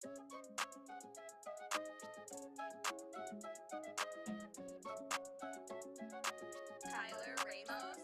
Tyler Ramos.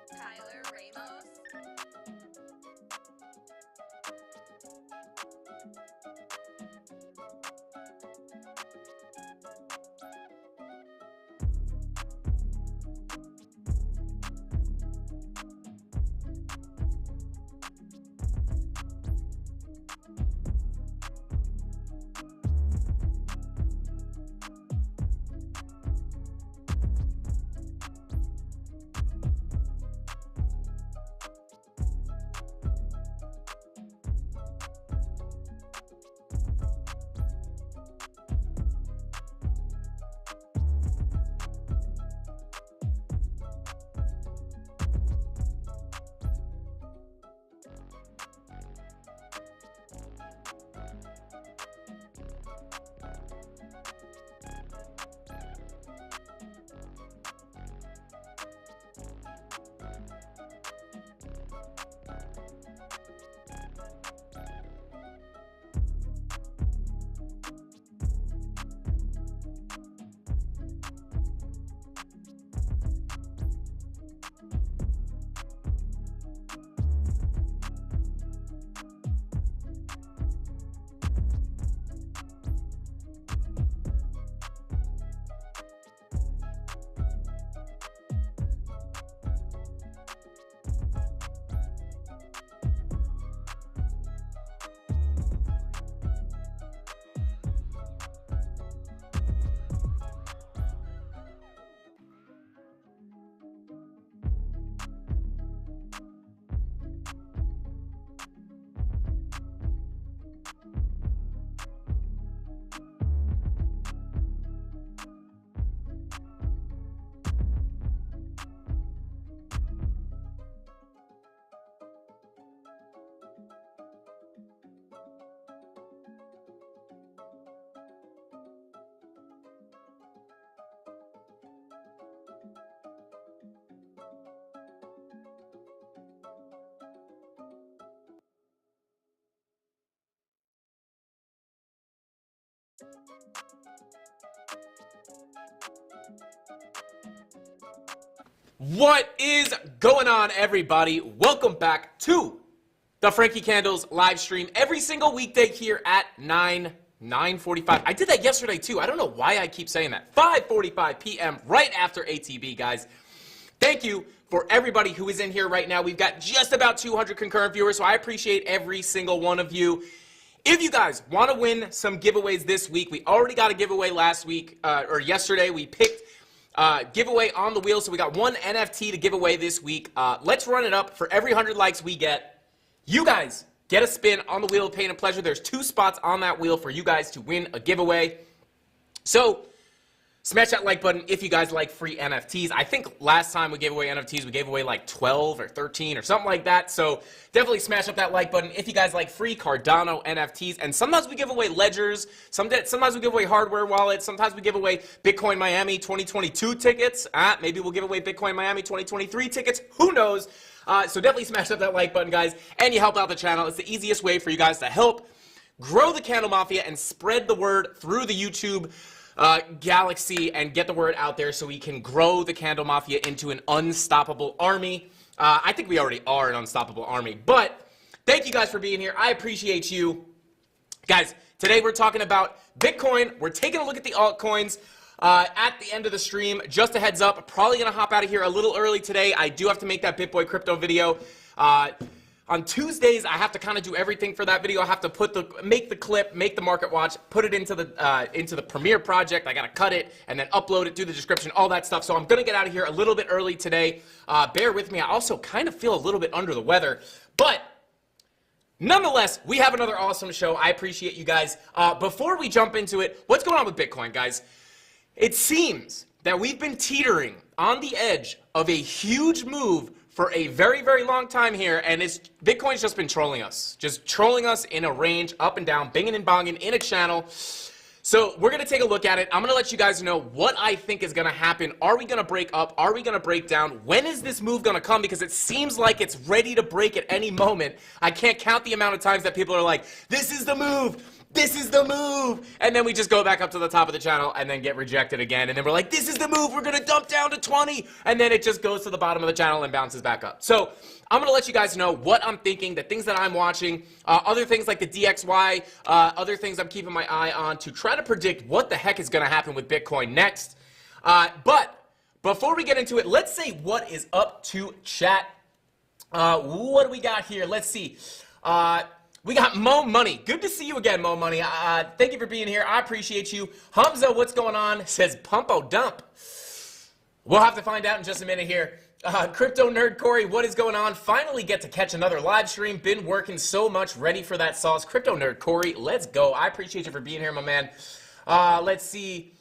Tyler Ramos. What is going on, everybody? Welcome back to the Frankie Candles live stream every single weekday here at 9:45. I did that yesterday too. I don't know why I keep saying that. 5:45 p.m. right after ATB, guys. Thank you for everybody who is in here right now. We've got just about 200 concurrent viewers, so I appreciate every single one of you. If you guys want to win some giveaways this week, we already got a giveaway last week, or yesterday. We picked giveaway on the wheel, so we got one NFT to give away this week. Let's run it up. For every 100 likes we get, you guys get a spin on the wheel of pain and pleasure. There's 2 spots on that wheel for you guys to win a giveaway. So smash that like button if you guys like free NFTs. I think last time we gave away NFTs, we gave away like 12 or 13 or something like that. So definitely smash up that like button if you guys like free Cardano NFTs. And sometimes we give away ledgers. Sometimes we give away hardware wallets. Sometimes we give away Bitcoin Miami 2022 tickets. Maybe we'll give away Bitcoin Miami 2023 tickets. Who knows? So definitely smash up that like button, guys. And you help out the channel. It's the easiest way for you guys to help grow the Candle Mafia and spread the word through the YouTube galaxy and get the word out there so we can grow the Candle Mafia into an unstoppable army. I think we already are an unstoppable army, but thank you guys for being here. I appreciate you. Guys, today we're talking about Bitcoin. We're taking a look at the altcoins at the end of the stream. Just a heads up, probably going to hop out of here a little early today. I do have to make that BitBoy crypto video. On Tuesdays, I have to kind of do everything for that video. I have to make the clip, make the market watch, put it into the Premiere project. I got to cut it and then upload it, do the description, all that stuff. So I'm going to get out of here a little bit early today. Bear with me. I also kind of feel a little bit under the weather, but nonetheless, we have another awesome show. I appreciate you guys. Before we jump into it, what's going on with Bitcoin, guys? It seems that we've been teetering on the edge of a huge move for a very, very long time here, and Bitcoin's just been trolling us in a range, up and down, binging and bonging in a channel. So we're going to take a look at it. I'm going to let you guys know what I think is going to happen. Are we going to break up? Are we going to break down? When is this move going to come? Because it seems like it's ready to break at any moment. I can't count the amount of times that people are like, this is the move. This is the move. And then we just go back up to the top of the channel and then get rejected again. And then we're like, this is the move. We're going to dump down to 20. And then it just goes to the bottom of the channel and bounces back up. So I'm going to let you guys know what I'm thinking, the things that I'm watching, other things like the DXY, other things I'm keeping my eye on to try to predict what the heck is going to happen with Bitcoin next. But before we get into it, let's say what is up to chat. What do we got here? Let's see. We got Mo Money. Good to see you again, Mo Money. Thank you for being here. I appreciate you. Hamza, what's going on? Says Pumpo Dump. We'll have to find out in just a minute here. Crypto Nerd Corey, what is going on? Finally get to catch another live stream. Been working so much, ready for that sauce. Crypto Nerd Corey, let's go. I appreciate you for being here, my man. Let's see.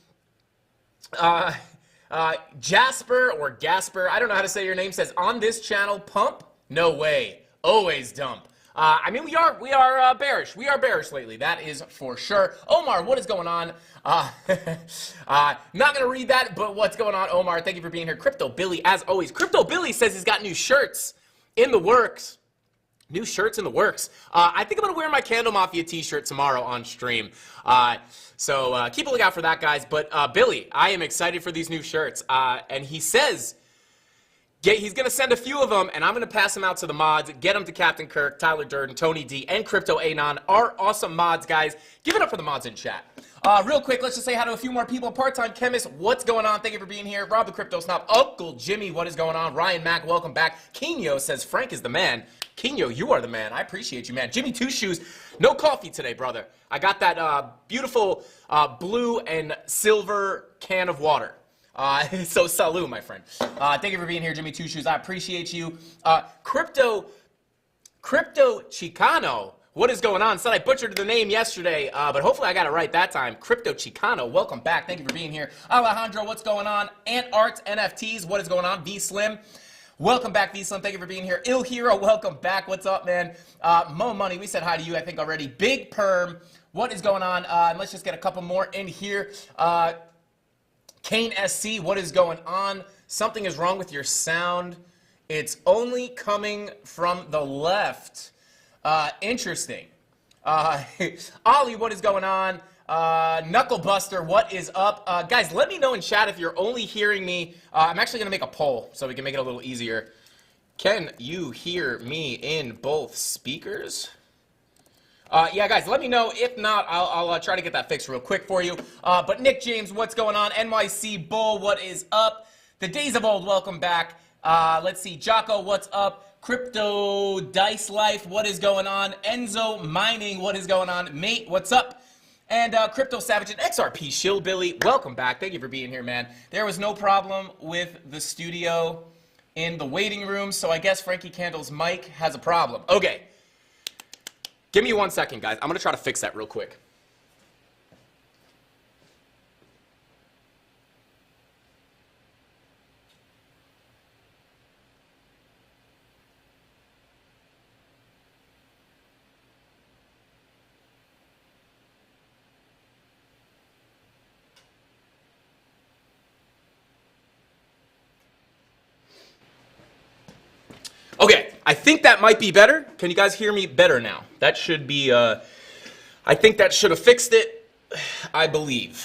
Jasper or Gasper, I don't know how to say your name, says, on this channel, pump? No way. Always dump. I mean, we are bearish. We are bearish lately. That is for sure. Omar, what is going on? Not going to read that, but what's going on, Omar? Thank you for being here. Crypto Billy, as always. Crypto Billy says he's got new shirts in the works. New shirts in the works. I think I'm going to wear my Candle Mafia t-shirt tomorrow on stream. So keep a lookout for that, guys. But Billy, I am excited for these new shirts. And he says he's going to send a few of them, and I'm going to pass them out to the mods. Get them to Captain Kirk, Tyler Durden, Tony D, and Crypto Anon. Our awesome mods, guys. Give it up for the mods in chat. Real quick, let's just say hi to a few more people. Part-time Chemist, what's going on? Thank you for being here. Rob the Crypto Snob, Uncle Jimmy, what is going on? Ryan Mack, welcome back. Kino says, Frank is the man. Kino, you are the man. I appreciate you, man. Jimmy Two Shoes, no coffee today, brother. I got that beautiful blue and silver can of water. So salud, my friend. Thank you for being here, Jimmy Two Shoes. I appreciate you. Crypto Chicano, what is going on? Said I butchered the name yesterday, but hopefully I got it right that time. Crypto Chicano, welcome back. Thank you for being here. Alejandro, what's going on? Ant Arts NFTs, what is going on? V Slim, welcome back, V Slim. Thank you for being here. Ill Hero, welcome back. What's up, man? Mo Money, we said hi to you, I think, already. Big Perm, what is going on? Let's just get a couple more in here. Kane SC, what is going on? Something is wrong with your sound. It's only coming from the left. Interesting. Ollie, what is going on? Knucklebuster, what is up? Guys, let me know in chat if you're only hearing me. I'm actually going to make a poll so we can make it a little easier. Can you hear me in both speakers? Yeah, guys, let me know. If not, I'll try to get that fixed real quick for you. But Nick James, what's going on? NYC Bull, what is up? The Days of Old, welcome back. Let's see. Jocko, what's up? Crypto Dice Life, what is going on? Enzo Mining, what is going on? Mate, what's up? And Crypto Savage and XRP Shillbilly, welcome back. Thank you for being here, man. There was no problem with the studio in the waiting room, so I guess Frankie Candle's mic has a problem. Okay. Give me 1 second, guys. I'm going to try to fix that real quick. Okay, I think that might be better. Can you guys hear me better now? That should be, I think that should have fixed it, I believe.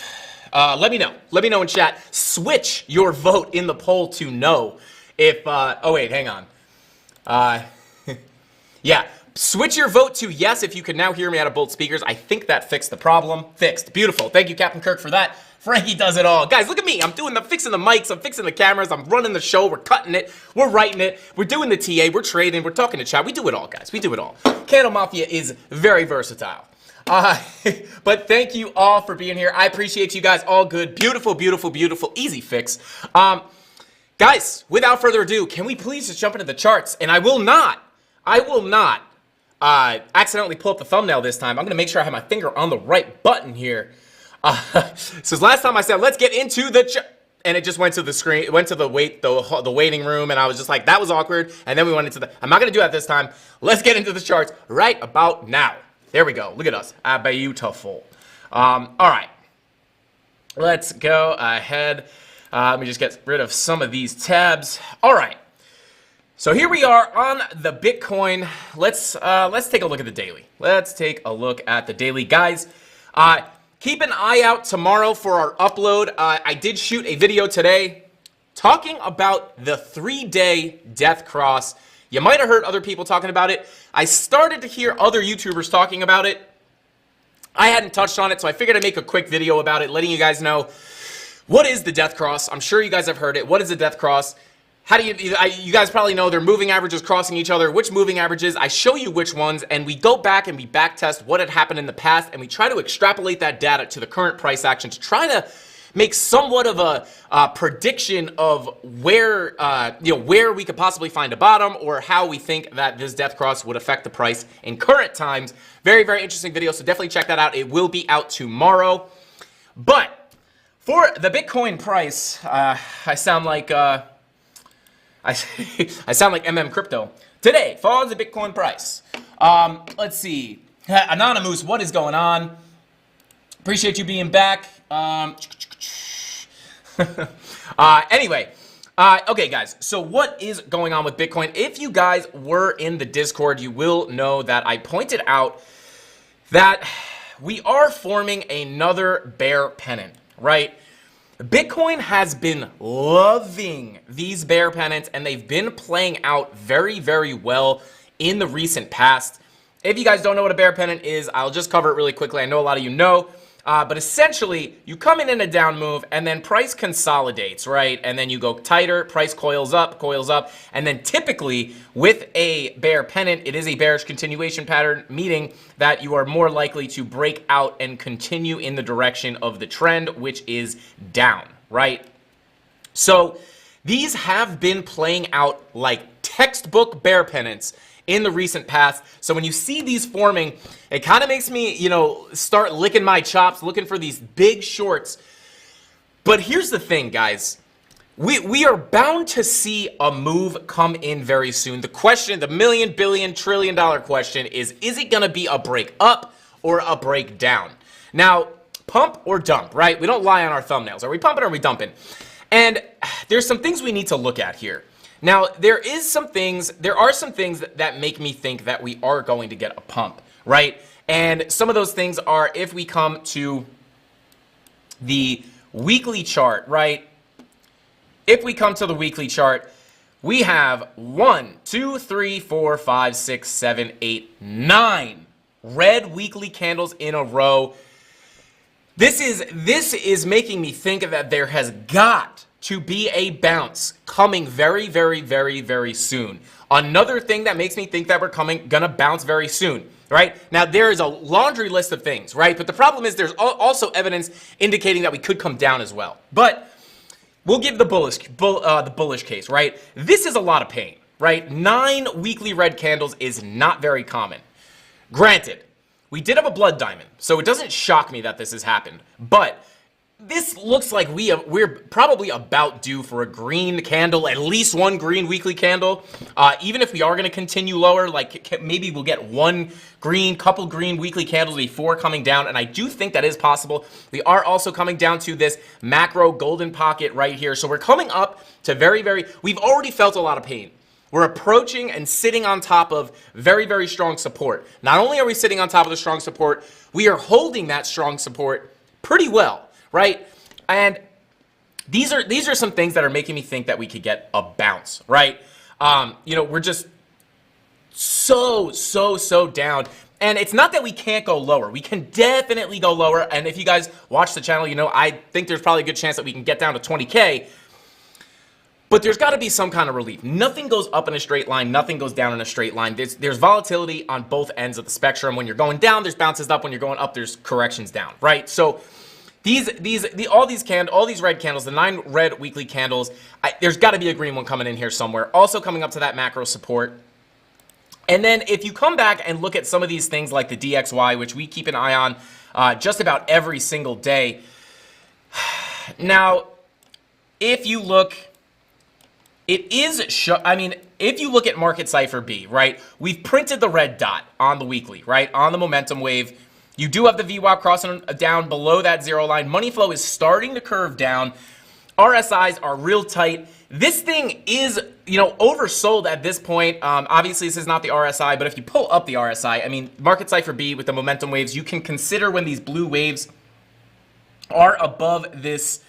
Let me know. Let me know in chat. Switch your vote in the poll to no if, oh wait, hang on. Yeah, switch your vote to yes if you can now hear me out of both speakers. I think that fixed the problem. Fixed. Beautiful. Thank you, Captain Kirk, for that. Frankie does it all. Guys, look at me. I'm fixing the mics. I'm fixing the cameras. I'm running the show. We're cutting it. We're writing it. We're doing the TA. We're trading. We're talking to chat. We do it all, guys. We do it all. CandleMafia is very versatile. But thank you all for being here. I appreciate you guys. All good. Beautiful, beautiful, beautiful. Easy fix. Guys, without further ado, can we please just jump into the charts? And I will not accidentally pull up the thumbnail this time. I'm going to make sure I have my finger on the right button here. So last time I said, let's get into the and it just went to the screen, it went to the waiting room, and I was just like, that was awkward. And then we went into the, I'm not going to do that this time. Let's get into the charts right about now. There we go. Look at us. Beautiful. All right. Let's go ahead. Let me just get rid of some of these tabs. All right. So here we are on the Bitcoin. Let's take a look at the daily. Let's take a look at the daily, guys. Keep an eye out tomorrow for our upload. I did shoot a video today talking about the 3-day death cross. You might have heard other people talking about it. I started to hear other YouTubers talking about it. I hadn't touched on it, so I figured I'd make a quick video about it, letting you guys know what is the death cross. I'm sure you guys have heard it. What is the death cross? How do you guys probably know they're moving averages crossing each other. Which moving averages? I show you which ones, and we go back and we back test what had happened in the past, and we try to extrapolate that data to the current price action to try to make somewhat of a prediction of where where we could possibly find a bottom, or how we think that this death cross would affect the price in current times. Very, very interesting video, so definitely check that out. It will be out tomorrow. But for the Bitcoin price, I sound like I sound like Crypto. Today, follows the Bitcoin price. Let's see. Anonymous, what is going on? Appreciate you being back. Anyway, okay, guys. So what is going on with Bitcoin? If you guys were in the Discord, you will know that I pointed out that we are forming another bear pennant, right? Bitcoin has been loving these bear pennants, and they've been playing out very, very well in the recent past. If you guys don't know what a bear pennant is, I'll just cover it really quickly. I know a lot of you know, but essentially, you come in a down move, and then price consolidates, right? And then you go tighter, price coils up, and then typically, with a bear pennant, it is a bearish continuation pattern, meaning that you are more likely to break out and continue in the direction of the trend, which is down, right? So these have been playing out like textbook bear pennants in the recent past. So when you see these forming, it kind of makes me, start licking my chops, looking for these big shorts. But here's the thing, guys. We are bound to see a move come in very soon. The question, the million, billion, trillion dollar question is it going to be a break up or a break down? Now, pump or dump, right? We don't lie on our thumbnails. Are we pumping or are we dumping? And there's some things we need to look at here. Now, there are some things that make me think that we are going to get a pump, right? And some of those things are, if we come to the weekly chart, right? If we come to the weekly chart, we have 1, 2, 3, 4, 5, 6, 7, 8, 9 red weekly candles in a row. This is making me think that there has got to be a bounce coming very, very, very, very soon. Another thing that makes me think that we're gonna bounce very soon, right? Now, there is a laundry list of things, right? But the problem is there's also evidence indicating that we could come down as well. But we'll give the bullish case, right? This is a lot of pain, right? 9 weekly red candles is not very common. Granted, we did have a blood diamond, so it doesn't shock me that this has happened. But this looks like we're probably about due for a green candle, at least one green weekly candle. Even if we are going to continue lower, like maybe we'll get one couple green weekly candles before coming down, and I do think that is possible. We are also coming down to this macro golden pocket right here, so we're coming up to we've already felt a lot of pain. We're approaching and sitting on top of very, very strong support. Not only are we sitting on top of the strong support, we are holding that strong support pretty well, right? And these are some things that are making me think that we could get a bounce, right? We're just so down. And it's not that we can't go lower. We can definitely go lower. And if you guys watch the channel, I think there's probably a good chance that we can get down to 20K. But there's got to be some kind of relief. Nothing goes up in a straight line. Nothing goes down in a straight line. There's volatility on both ends of the spectrum. When you're going down, there's bounces up. When you're going up, there's corrections down, right? So all these red candles, the 9 red weekly candles, there's got to be a green one coming in here somewhere. Also coming up to that macro support. And then if you come back and look at some of these things like the DXY, which we keep an eye on just about every single day. Now, if you look... if you look at Market Cipher B, right, we've printed the red dot on the weekly, right, on the momentum wave. You do have the VWAP crossing down below that zero line. Money flow is starting to curve down. RSIs are real tight. This thing is, oversold at this point. Obviously, this is not the RSI, but if you pull up the RSI, Market Cipher B with the momentum waves, you can consider when these blue waves are above this.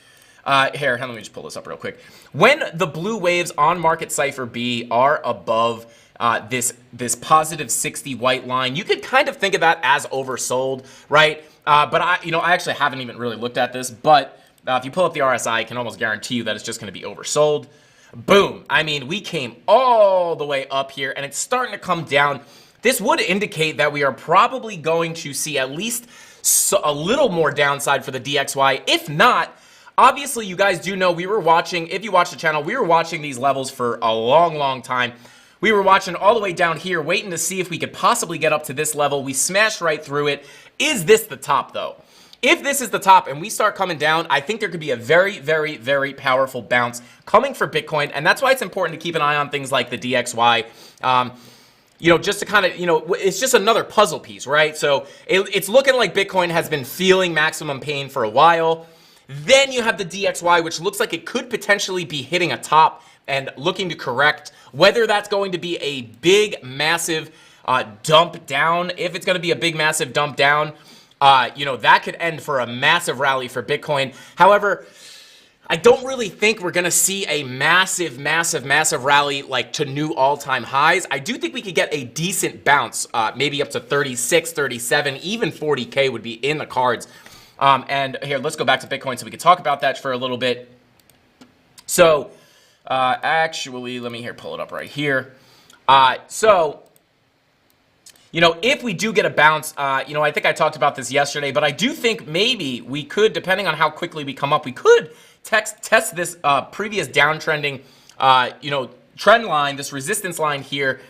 Let me just pull this up real quick. When the blue waves on Market Cipher B are above this positive 60 white line, you could kind of think of that as oversold, right? But I actually haven't even really looked at this, but if you pull up the RSI, I can almost guarantee you that it's just going to be oversold. Boom. We came all the way up here, and it's starting to come down. This would indicate that we are probably going to see at least a little more downside for the DXY. If not, obviously, you guys do know we were watching, if you watch the channel, we were watching these levels for a long time. We were watching all the way down here, waiting to see if we could possibly get up to this level. We smashed right through it. Is this the top, though? If this is the top and we start coming down, I think there could be a very, very, very powerful bounce coming for Bitcoin, and that's why it's important to keep an eye on things like the DXY. Just to kind of, it's just another puzzle piece, right? So it's looking like Bitcoin has been feeling maximum pain for a while. Then you have the DXY, which looks like it could potentially be hitting a top and looking to correct. Whether that's going to be a big, massive dump down, if it's going to be a big, massive dump down, that could end for a massive rally for Bitcoin. However, I don't really think we're going to see a massive rally like to new all-time highs. I do think we could get a decent bounce, maybe up to 36, 37, even 40K would be in the cards. And here, let's go back to Bitcoin so we can talk about that for a little bit. So, actually, let me pull it up right here. If we do get a bounce, I think I talked about this yesterday, but I do think maybe we could, depending on how quickly we come up, we could test this previous downtrending, trend line, this resistance line here,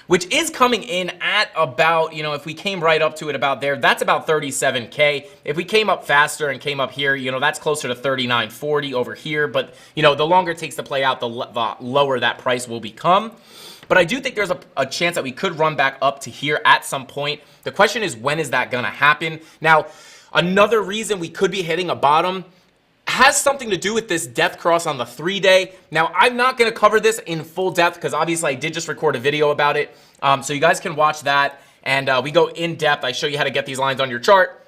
which is coming in at about, if we came right up to it about there, that's about 37K. If we came up faster and came up here, that's closer to 39.40 over here. But, the longer it takes to play out, the lower that price will become. But I do think there's a chance that we could run back up to here at some point. The question is, when is that going to happen? Now, another reason we could be hitting a bottom has something to do with this death cross on the 3-day. Now, I'm not going to cover this in full depth because obviously I did just record a video about it. So you guys can watch that and we go in depth. I show you how to get these lines on your chart,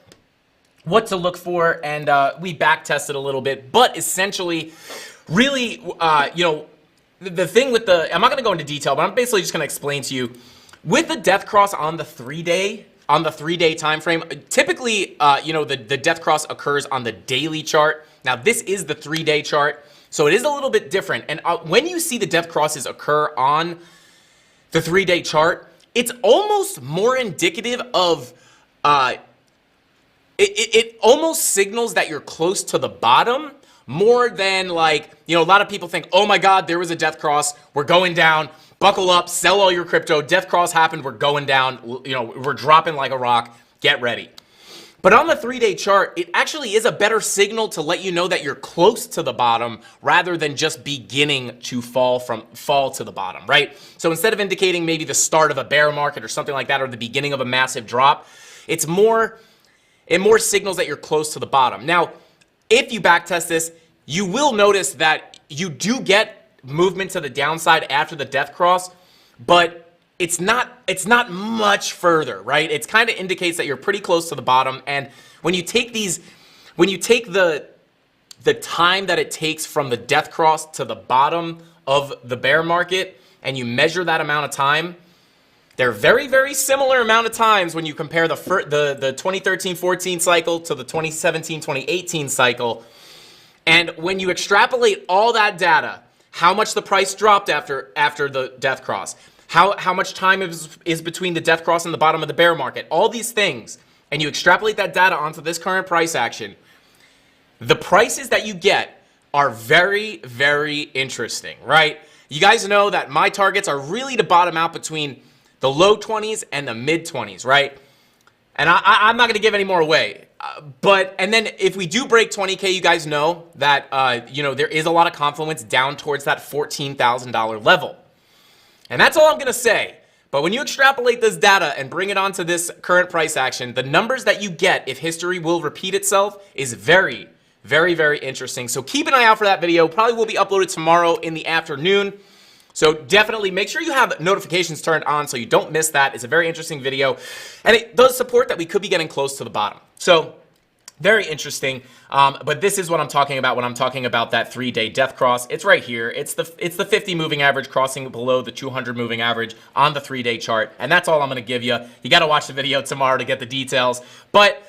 what to look for, and we back test it a little bit. But essentially, really, the thing with I'm not going to go into detail, but I'm basically just going to explain to you with the death cross on the 3-day time frame. Typically, the death cross occurs on the daily chart. Now, this is the 3-day chart, so it is a little bit different. And when you see the death crosses occur on the 3-day chart, it's almost more indicative of it almost signals that you're close to the bottom more than like, a lot of people think, oh my God, there was a death cross, we're going down, buckle up, sell all your crypto, death cross happened, we're going down, we're dropping like a rock, get ready. But on the 3-day chart, it actually is a better signal to let you know that you're close to the bottom rather than just beginning to fall to the bottom, right? So instead of indicating maybe the start of a bear market or something like that, or the beginning of a massive drop, it more signals that you're close to the bottom. Now, if you backtest this, you will notice that you do get movement to the downside after the death cross, but it's not much further, right? It kind of indicates that you're pretty close to the bottom. And when you take the time that it takes from the death cross to the bottom of the bear market, and you measure that amount of time, they're very, very similar amount of times when you compare the 2013-14 cycle to the 2017-2018 cycle. And when you extrapolate all that data, how much the price dropped after the death cross, how much time is between the death cross and the bottom of the bear market, all these things, and you extrapolate that data onto this current price action, the prices that you get are very, very interesting, right? You guys know that my targets are really to bottom out between the low 20s and the mid 20s, right? And I'm not going to give any more away. And then if we do break 20K, you guys know that, there is a lot of confluence down towards that $14,000 level. And that's all I'm going to say. But when you extrapolate this data and bring it onto this current price action, the numbers that you get, if history will repeat itself, is very, very, very interesting. So keep an eye out for that video. Probably will be uploaded tomorrow in the afternoon. So definitely make sure you have notifications turned on so you don't miss that. It's a very interesting video. And it does support that we could be getting close to the bottom. So very interesting. But this is what I'm talking about when I'm talking about that 3-day death cross. It's right here. It's the 50 moving average crossing below the 200 moving average on the 3-day chart. And that's all I'm going to give you. You got to watch the video tomorrow to get the details. But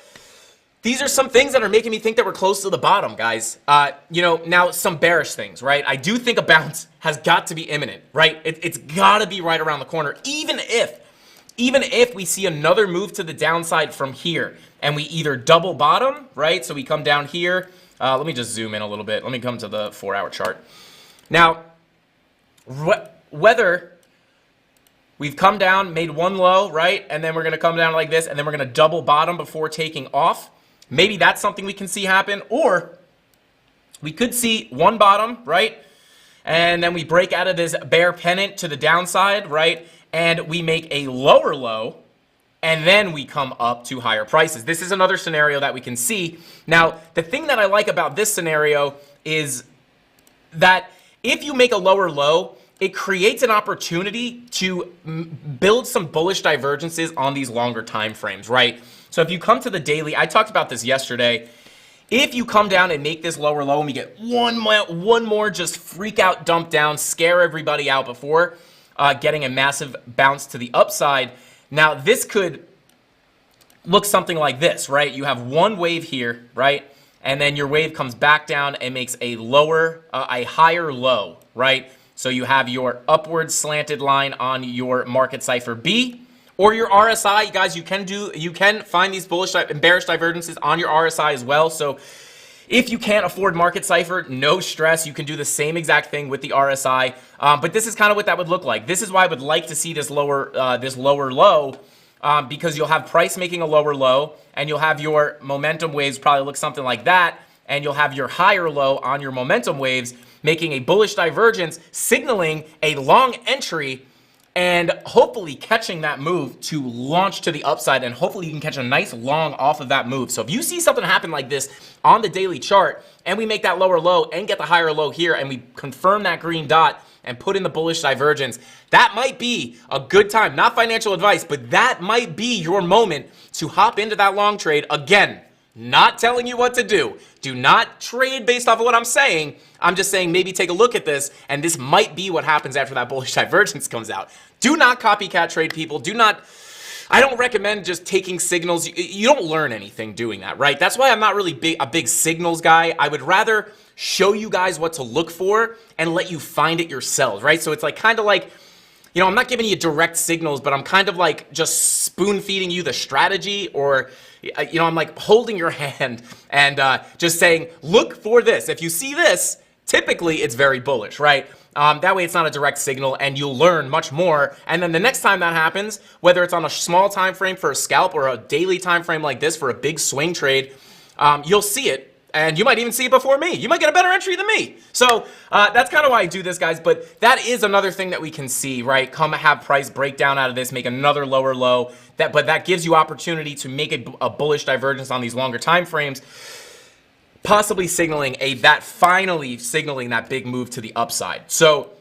these are some things that are making me think that we're close to the bottom, guys. Now some bearish things, right? I do think a bounce has got to be imminent, right? It's got to be right around the corner. Even if we see another move to the downside from here and we either double bottom, right? So we come down here. Let me just zoom in a little bit. Let me come to the 4-hour chart. Now, whether we've come down, made one low, right? And then we're going to come down like this, and then we're going to double bottom before taking off. Maybe that's something we can see happen. Or we could see one bottom, right? And then we break out of this bear pennant to the downside, right? And we make a lower low, and then we come up to higher prices. This is another scenario that we can see. Now, the thing that I like about this scenario is that if you make a lower low, it creates an opportunity to build some bullish divergences on these longer time frames, right? So if you come to the daily, I talked about this yesterday. If you come down and make this lower low and we get one more just freak out dump down, scare everybody out before getting a massive bounce to the upside. Now this could look something like this, right? You have one wave here, right? And then your wave comes back down and makes a higher low, right? So you have your upward slanted line on your market cipher B or your RSI. You guys, you can find these bullish and bearish divergences on your RSI as well. So if you can't afford market cipher, no stress. You can do the same exact thing with the RSI. But this is kind of what that would look like. This is why I would like to see this lower low because you'll have price making a lower low and you'll have your momentum waves probably look something like that. And you'll have your higher low on your momentum waves making a bullish divergence, signaling a long entry and hopefully catching that move to launch to the upside, and hopefully you can catch a nice long off of that move. So if you see something happen like this on the daily chart, and we make that lower low and get the higher low here, and we confirm that green dot and put in the bullish divergence, that might be a good time. Not financial advice, but that might be your moment to hop into that long trade. Again, not telling you what to do. Do not trade based off of what I'm saying. I'm just saying maybe take a look at this, and this might be what happens after that bullish divergence comes out. Do not copycat trade, people. Do not... I don't recommend just taking signals. You don't learn anything doing that, right? That's why I'm not really a big signals guy. I would rather show you guys what to look for and let you find it yourselves, right? So it's like kind of like, you know, I'm not giving you direct signals, but I'm kind of like just spoon feeding you the strategy, or, you know, I'm like holding your hand and just saying, look for this. If you see this, typically it's very bullish, right? That way it's not a direct signal, and you'll learn much more. And then the next time that happens, whether it's on a small time frame for a scalp or a daily time frame like this for a big swing trade, you'll see it. And you might even see it before me. You might get a better entry than me. So that's kind of why I do this, guys. But that is another thing that we can see, right? Come have price breakdown out of this, make another lower low. But that gives you opportunity to make a bullish divergence on these longer time frames, possibly signaling finally signaling that big move to the upside. So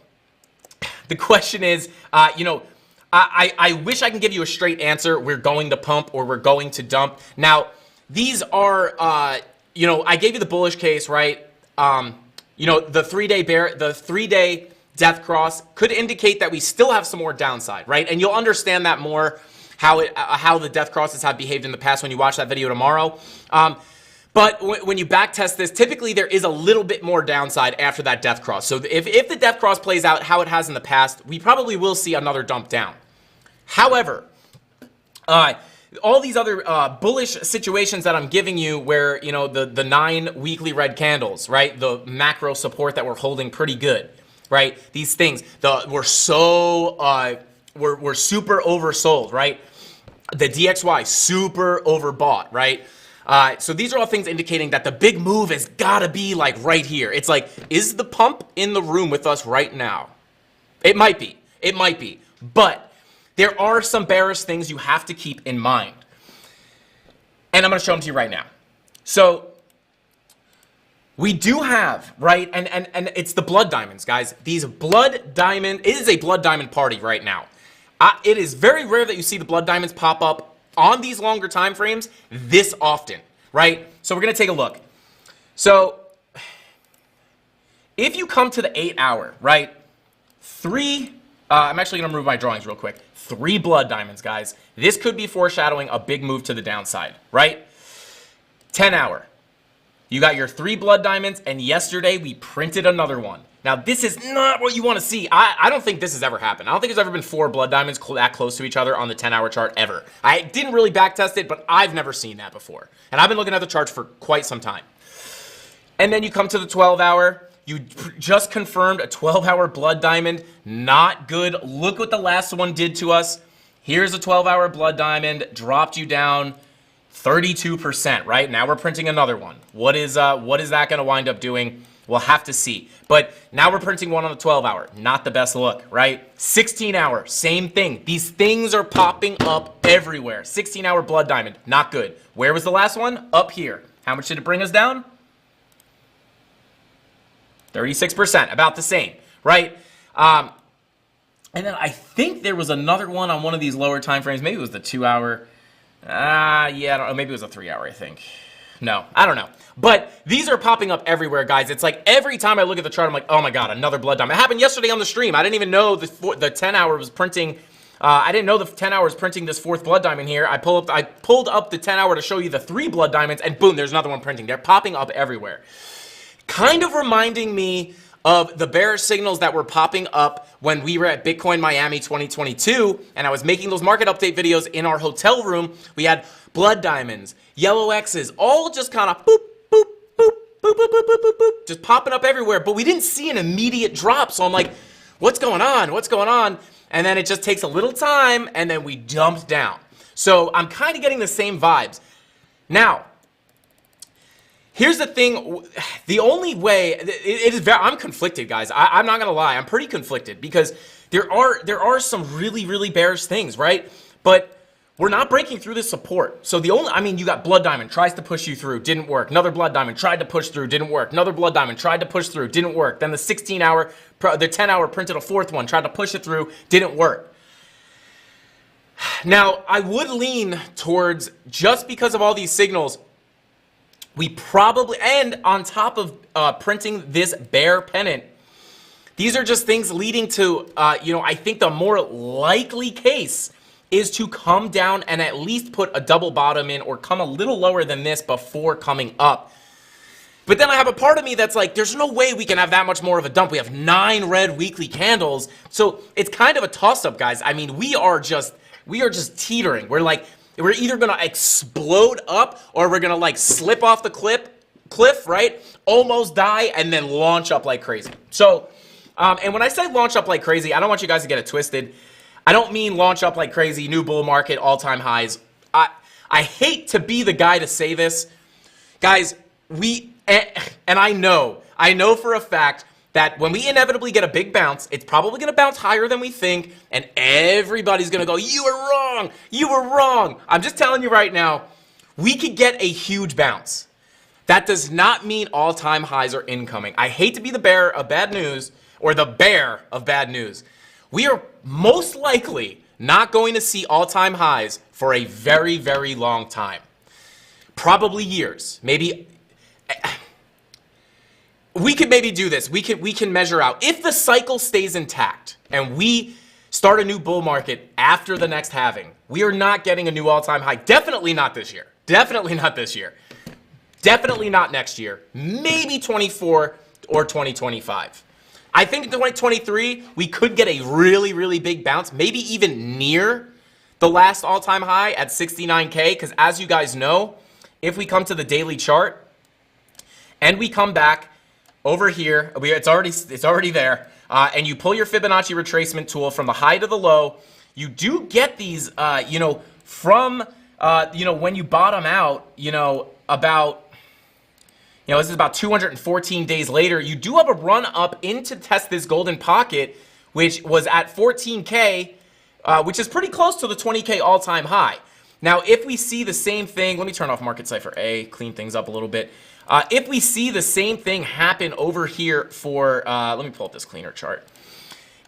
the question is, you know, I wish I can give you a straight answer. We're going to pump or we're going to dump. Now, these are, you know, I gave you the bullish case, right? You know, the 3-day death cross could indicate that we still have some more downside, right? And you'll understand that more, how the death crosses have behaved in the past when you watch that video tomorrow. But when you backtest this, typically there is a little bit more downside after that death cross. So if the death cross plays out how it has in the past, we probably will see another dump down. However, all these other bullish situations that I'm giving you, where, you know, the 9 weekly red candles, right? The macro support that we're holding pretty good, right? These things, we're super oversold, right? The DXY, super overbought, right? So these are all things indicating that the big move has got to be like right here. It's like, is the pump in the room with us right now? It might be. It might be. But there are some bearish things you have to keep in mind. And I'm going to show them to you right now. So we do have, right, and it's the blood diamonds, guys. These blood diamond, it is a blood diamond party right now. It is very rare that you see the blood diamonds pop up on these longer time frames this often, right? So we're going to take a look. So if you come to the 8 hour, right, I'm actually going to remove my drawings real quick. 3 blood diamonds, guys. This could be foreshadowing a big move to the downside, right? 10 hour. You got your 3 blood diamonds, and yesterday we printed another one. Now, this is not what you want to see. I don't think this has ever happened. I don't think there's ever been 4 blood diamonds that close to each other on the 10-hour chart ever. I didn't really backtest it, but I've never seen that before. And I've been looking at the charts for quite some time. And then you come to the 12-hour. You just confirmed a 12-hour blood diamond. Not good. Look what the last one did to us. Here's a 12-hour blood diamond. Dropped you down 32%, right? Now we're printing another one. What is that going to wind up doing? We'll have to see. But now we're printing one on the 12-hour. Not the best look, right? 16-hour, same thing. These things are popping up everywhere. 16-hour blood diamond, not good. Where was the last one? Up here. How much did it bring us down? 36%, about the same, right? And then I think there was another one on one of these lower time frames. Maybe it was the 2-hour. Yeah, I don't know. Maybe it was a 3-hour, I think. No, I don't know. But these are popping up everywhere, guys. It's like every time I look at the chart, I'm like, oh my God, another blood diamond. It happened yesterday on the stream. I didn't even know the 10-hour was printing. I didn't know the 10-hour was printing this 4th blood diamond here. I pulled up the 10-hour to show you the 3 blood diamonds, and boom, there's another one printing. They're popping up everywhere. Kind of reminding me of the bearish signals that were popping up when we were at Bitcoin Miami 2022, and I was making those market update videos in our hotel room. We had blood diamonds, yellow X's, all just kind of boop, boop, boop, boop, boop, boop, boop, boop, boop, just popping up everywhere. But we didn't see an immediate drop, so I'm like, what's going on? What's going on? And then it just takes a little time, and then we dumped down. So I'm kind of getting the same vibes. Now, here's the thing. The only way, I'm conflicted, guys. I'm not going to lie. I'm pretty conflicted because there are some really bearish things, right? But we're not breaking through this support. So you got Blood Diamond tries to push you through, didn't work. Another Blood Diamond tried to push through, didn't work. Another Blood Diamond tried to push through, didn't work. Then the 10-hour printed a fourth one, tried to push it through, didn't work. Now, I would lean towards, just because of all these signals, we probably, and on top of printing this bear pennant, these are just things leading to, I think the more likely case is to come down and at least put a double bottom in or come a little lower than this before coming up. But then I have a part of me that's like, there's no way we can have that much more of a dump. We have 9 red weekly candles. So it's kind of a toss-up, guys. I mean, we are just teetering. We're either going to explode up or we're going to slip off the cliff, right? Almost die and then launch up like crazy. So, and when I say launch up like crazy, I don't want you guys to get it twisted. I don't mean launch up like crazy, new bull market, all-time highs. I hate to be the guy to say this. Guys, and I know for a fact that when we inevitably get a big bounce, it's probably going to bounce higher than we think, and everybody's going to go, you were wrong, you were wrong. I'm just telling you right now, we could get a huge bounce. That does not mean all-time highs are incoming. I hate to be the bearer of bad news, or the bear of bad news. We are most likely not going to see all-time highs for a very long time. Probably years. Maybe we could maybe do this. We can measure out. If the cycle stays intact and we start a new bull market after the next halving, we are not getting a new all-time high. Definitely not this year. Definitely not this year. Definitely not next year. Maybe 24 or 2025. I think in 2023, we could get a really big bounce, maybe even near the last all-time high at 69K, because as you guys know, if we come to the daily chart and we come back over here, it's already there, and you pull your Fibonacci retracement tool from the high to the low, you do get these, from, when you bottom out, this is about 214 days later. You do have a run up in to test this golden pocket, which was at 14K, which is pretty close to the 20K all-time high. Now, if we see the same thing, let me turn off Market Cipher A, clean things up a little bit. If we see the same thing happen over here for, let me pull up this cleaner chart.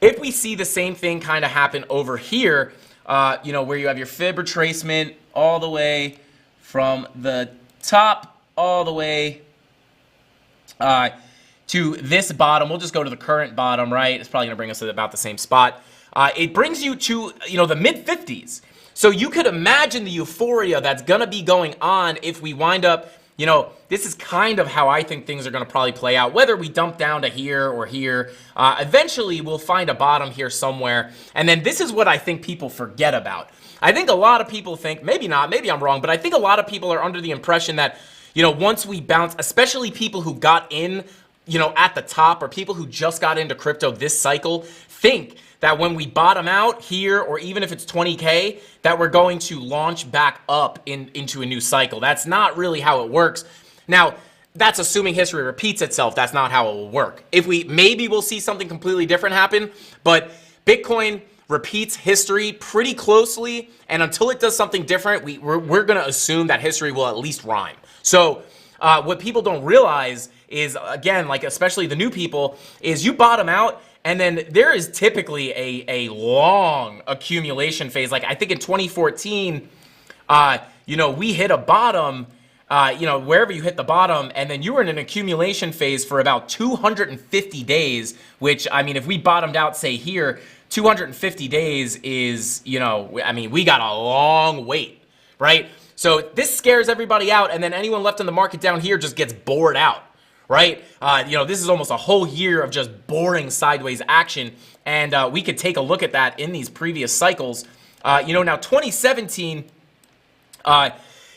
If we see the same thing kind of happen over here, where you have your fib retracement all the way from the top all the way to this bottom. We'll just go to the current bottom, right? It's probably going to bring us to about the same spot. It brings you to, the mid-50s. So you could imagine the euphoria that's going to be going on if we wind up, this is kind of how I think things are going to probably play out. Whether we dump down to here or here, eventually we'll find a bottom here somewhere. And then this is what I think people forget about. I think a lot of people think, maybe not, maybe I'm wrong, but I think a lot of people are under the impression that, once we bounce, especially people who got in, at the top, or people who just got into crypto this cycle, think that when we bottom out here, or even if it's 20K, that we're going to launch back up into a new cycle. That's not really how it works. Now, that's assuming history repeats itself. That's not how it will work. Maybe we'll see something completely different happen, but Bitcoin repeats history pretty closely, and until it does something different, we're going to assume that history will at least rhyme. So what people don't realize is, again, especially the new people, is you bottom out, and then there is typically a long accumulation phase. I think in 2014, we hit a bottom, wherever you hit the bottom, and then you were in an accumulation phase for about 250 days, which, if we bottomed out, say here, 250 days is, we got a long wait, right? So this scares everybody out, and then anyone left in the market down here just gets bored out, right? This is almost a whole year of just boring sideways action, and we could take a look at that in these previous cycles. Now 2017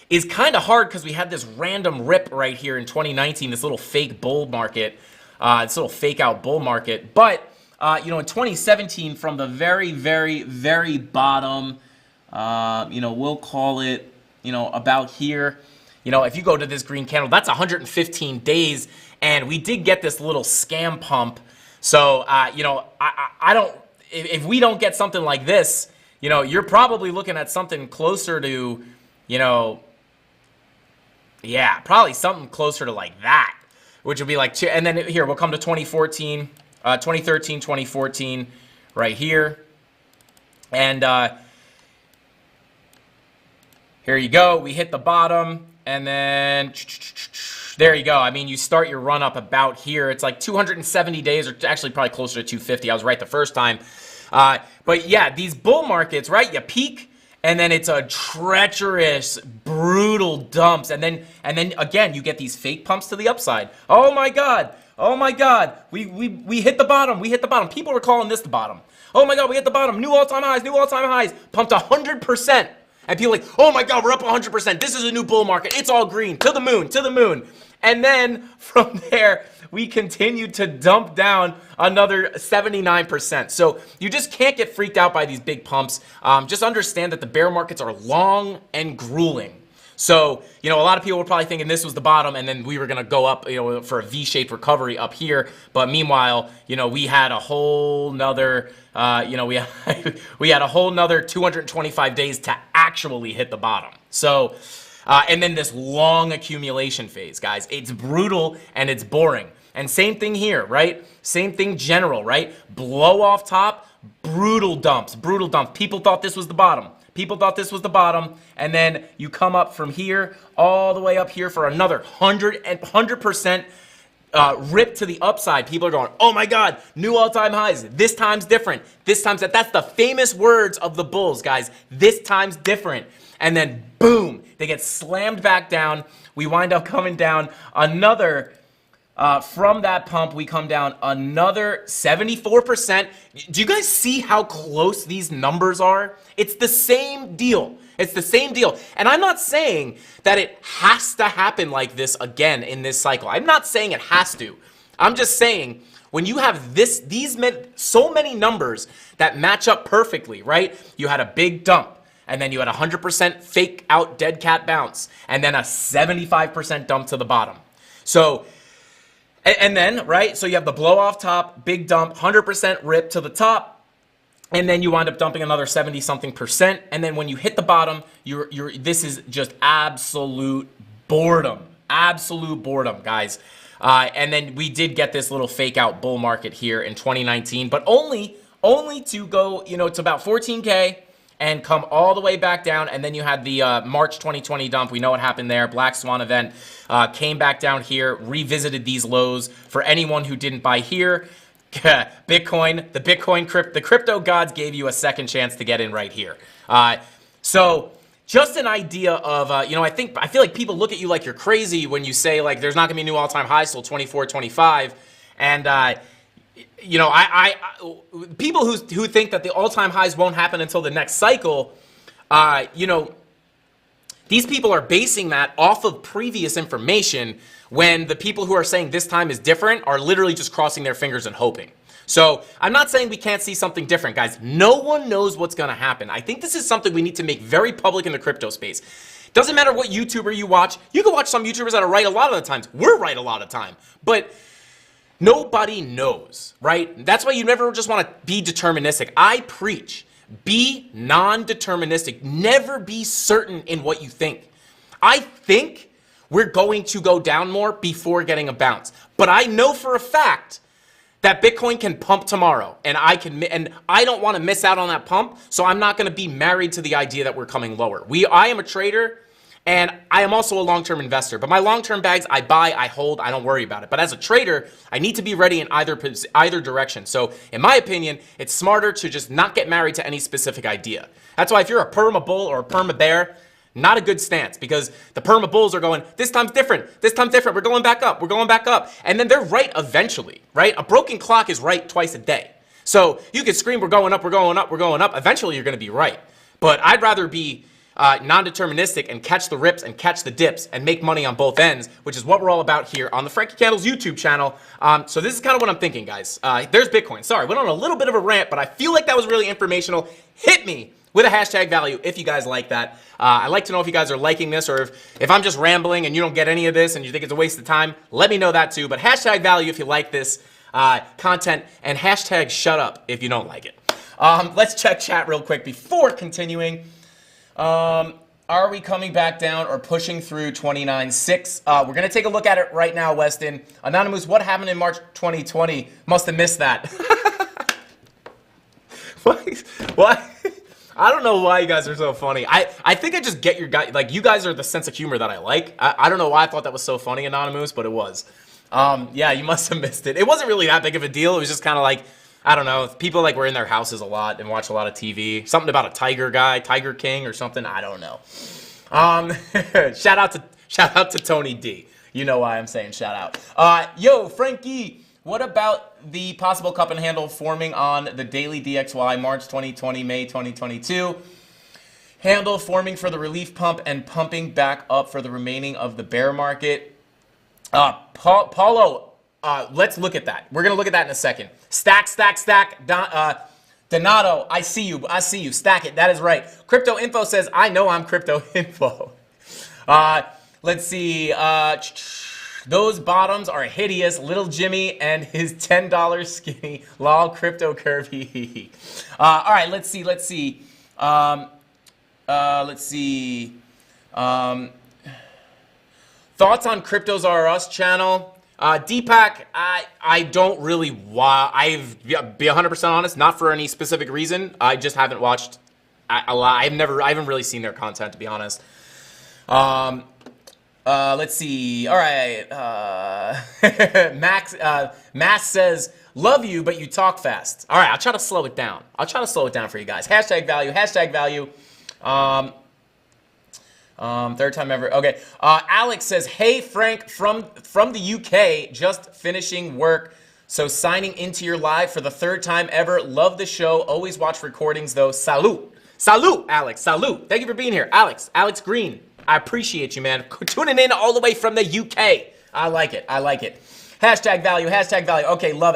is kind of hard because we had this random rip right here in 2019, this little fake bull market, this little fake out bull market. But, in 2017, from the very bottom, we'll call it, about here, if you go to this green candle, that's 115 days, and we did get this little scam pump. So, I don't, if we don't get something like this, you know, you're probably looking at something closer to, you know, yeah, probably something closer to like that, which would be like, and then here, we'll come to 2014, 2013, 2014, right here. And here you go. We hit the bottom, and then there you go. I mean, you start your run up about here. It's like 270 days, or actually probably closer to 250. I was right the first time. But yeah, these bull markets, right? You peak, and then it's a treacherous, brutal dumps, and then again you get these fake pumps to the upside. Oh my God! Oh my God! We hit the bottom. We hit the bottom. People were calling this the bottom. Oh my God! We hit the bottom. New all-time highs. New all-time highs. Pumped 100%. And people are like, oh my God, we're up 100%. This is a new bull market. It's all green. To the moon. To the moon. And then from there, we continued to dump down another 79%. So you just can't get freaked out by these big pumps. Just understand that the bear markets are long and grueling. So, you know, a lot of people were probably thinking this was the bottom and then we were going to go up, you know, for a V-shaped recovery up here. But meanwhile, you know, we had a whole nother, we had a whole nother 225 days to actually hit the bottom. So, and then this long accumulation phase, guys. It's brutal and it's boring. And same thing here, right? Same thing general, right? Blow off top, brutal dumps, brutal dumps. People thought this was the bottom. People thought this was the bottom, and then you come up from here all the way up here for another 100% rip to the upside. People are going, oh my God, new all-time highs. This time's different. This time's that. That's the famous words of the bulls, guys. This time's different. And then boom, they get slammed back down. We wind up coming down another. From that pump, we come down another 74%. Do you guys see how close these numbers are? It's the same deal. It's the same deal. And I'm not saying that it has to happen like this again in this cycle. I'm not saying it has to. I'm just saying when you have so many numbers that match up perfectly, right? You had a big dump. And then you had 100% fake out dead cat bounce. And then a 75% dump to the bottom. So... And then, right, so you have the blow off top, big dump, 100% rip to the top, and then you wind up dumping another 70-something%. And then when you hit the bottom, this is just absolute boredom, guys. And then we did get this little fake out bull market here in 2019, but only to go, you know, to about 14K. And come all the way back down, and then you had the March 2020 dump. We know what happened there. Black Swan event came back down here, revisited these lows. For anyone who didn't buy here, Bitcoin, the crypto gods gave you a second chance to get in right here. So just an idea of, you know, I feel like people look at you like you're crazy when you say like there's not gonna be new all-time highs till 24, 25, and you know, people who think that the all-time highs won't happen until the next cycle, you know, these people are basing that off of previous information when the people who are saying this time is different are literally just crossing their fingers and hoping. So I'm not saying we can't see something different, guys. No one knows what's going to happen. I think this is something we need to make very public in the crypto space. Doesn't matter what YouTuber you watch. You can watch some YouTubers that are right a lot of the times. We're right a lot of the time. But nobody knows, right? That's why you never just want to be deterministic. I preach, be non-deterministic. Never be certain in what you think. I think we're going to go down more before getting a bounce. But I know for a fact that Bitcoin can pump tomorrow, and I don't want to miss out on that pump, so I'm not going to be married to the idea that we're coming lower. I am a trader, and I am also a long-term investor. But my long-term bags, I buy, I hold, I don't worry about it. But as a trader, I need to be ready in either direction. So in my opinion, it's smarter to just not get married to any specific idea. That's why if you're a perma bull or a perma bear, not a good stance, because the perma bulls are going, this time's different, this time's different, we're going back up, we're going back up. And then they're right eventually, right? A broken clock is right twice a day. So you could scream, we're going up, we're going up, we're going up. Eventually you're going to be right. But I'd rather be non-deterministic and catch the rips and catch the dips and make money on both ends, which is what we're all about here on the Frankie Candles YouTube channel. So this is kind of what I'm thinking, guys. There's Bitcoin. Sorry, went on a little bit of a rant, but I feel like that was really informational. Hit me with a hashtag value if you guys like that. I'd like to know if you guys are liking this, or if I'm just rambling and you don't get any of this and you think it's a waste of time, let me know that too. But hashtag value if you like this content, and hashtag shut up if you don't like it. Let's check chat real quick before continuing. Are we coming back down or pushing through 29.6? We're going to take a look at it right now, Weston. Anonymous, what happened in March 2020? Must have missed that. What? I don't know why you guys are so funny. I think I just get your guy. Like, you guys are the sense of humor that I like. I don't know why I thought that was so funny, Anonymous, but it was. Yeah, you must have missed it. It wasn't really that big of a deal. It was just kind of like, I don't know. People like were in their houses a lot and watch a lot of TV. Something about a tiger guy, Tiger King or something. I don't know. Shout out to Tony D. You know why I'm saying shout out. Yo, Frankie, what about the possible cup and handle forming on the daily DXY March 2020, May 2022? Handle forming for the relief pump and pumping back up for the remaining of the bear market. Paulo, let's look at that. We're going to look at that in a second. Stack. Donato, I see you. Stack it. That is right. Crypto Info says, I know I'm Crypto Info. Let's see. Those bottoms are hideous. Little Jimmy and his $10 skinny. Lol, crypto curvy. All right, let's see. Thoughts on Cryptos Are Us channel? Deepak, I don't really be 100% honest, not for any specific reason. I just haven't watched a lot. I haven't really seen their content, to be honest. Let's see. All right. Max says, love you, but you talk fast. All right, I'll try to slow it down. For you guys. Hashtag value. Third time ever. Okay. Alex says, hey, Frank, from the UK, just finishing work. So signing into your live for the third time ever. Love the show. Always watch recordings, though. Salute, Alex. Salute. Thank you for being here. Alex Green. I appreciate you, man. Tuning in all the way from the UK. I like it. Hashtag value. Okay, love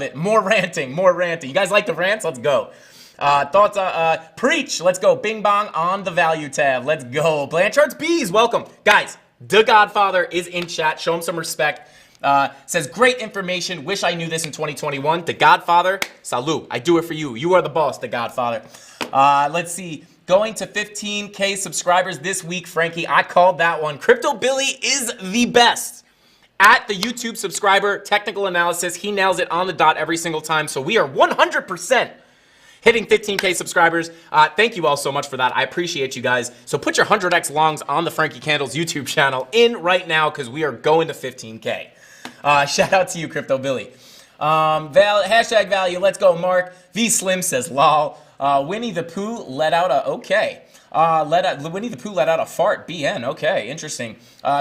it. More ranting. You guys like the rants? Let's go. Thoughts, preach. Let's go. Bing bong on the value tab. Let's go. Blanchard's Bees, welcome. Guys, The Godfather is in chat. Show him some respect. Says, great information. Wish I knew this in 2021. The Godfather, salute. I do it for you. You are the boss, The Godfather. Let's see. Going to 15K subscribers this week, Frankie. I called that one. Crypto Billy is the best at the YouTube subscriber technical analysis. He nails it on the dot every single time. So we are 100% hitting 15K subscribers. Thank you all so much for that. I appreciate you guys. So put your 100x longs on the Frankie Candles YouTube channel in right now because we are going to 15K. Shout out to you, Crypto Billy. Hashtag value. Let's go, Mark. V Slim says, lol. Winnie the Pooh let out a okay. Winnie the Pooh let out a fart. BN. Okay, interesting.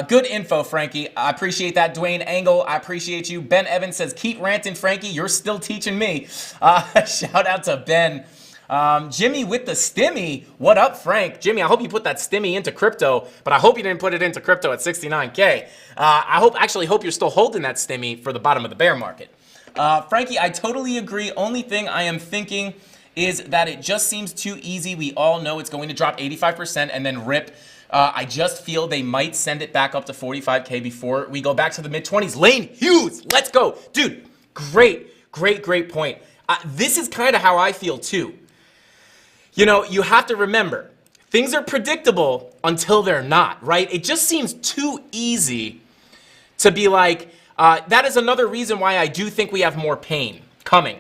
Good info, Frankie. I appreciate that. Dwayne Angle, I appreciate you. Ben Evans says, keep ranting, Frankie. You're still teaching me. Shout out to Ben. Jimmy with the stimmy. What up, Frank? Jimmy, I hope you put that stimmy into crypto, but I hope you didn't put it into crypto at 69K. I actually hope you're still holding that stimmy for the bottom of the bear market. Frankie, I totally agree. Only thing I am thinking is that it just seems too easy. We all know it's going to drop 85% and then rip. I just feel they might send it back up to 45K before we go back to the mid-20s. Lane Hughes, let's go. Dude, great point. This is kind of how I feel too. You know, you have to remember, things are predictable until they're not, right? It just seems too easy to be like, that is another reason why I do think we have more pain coming.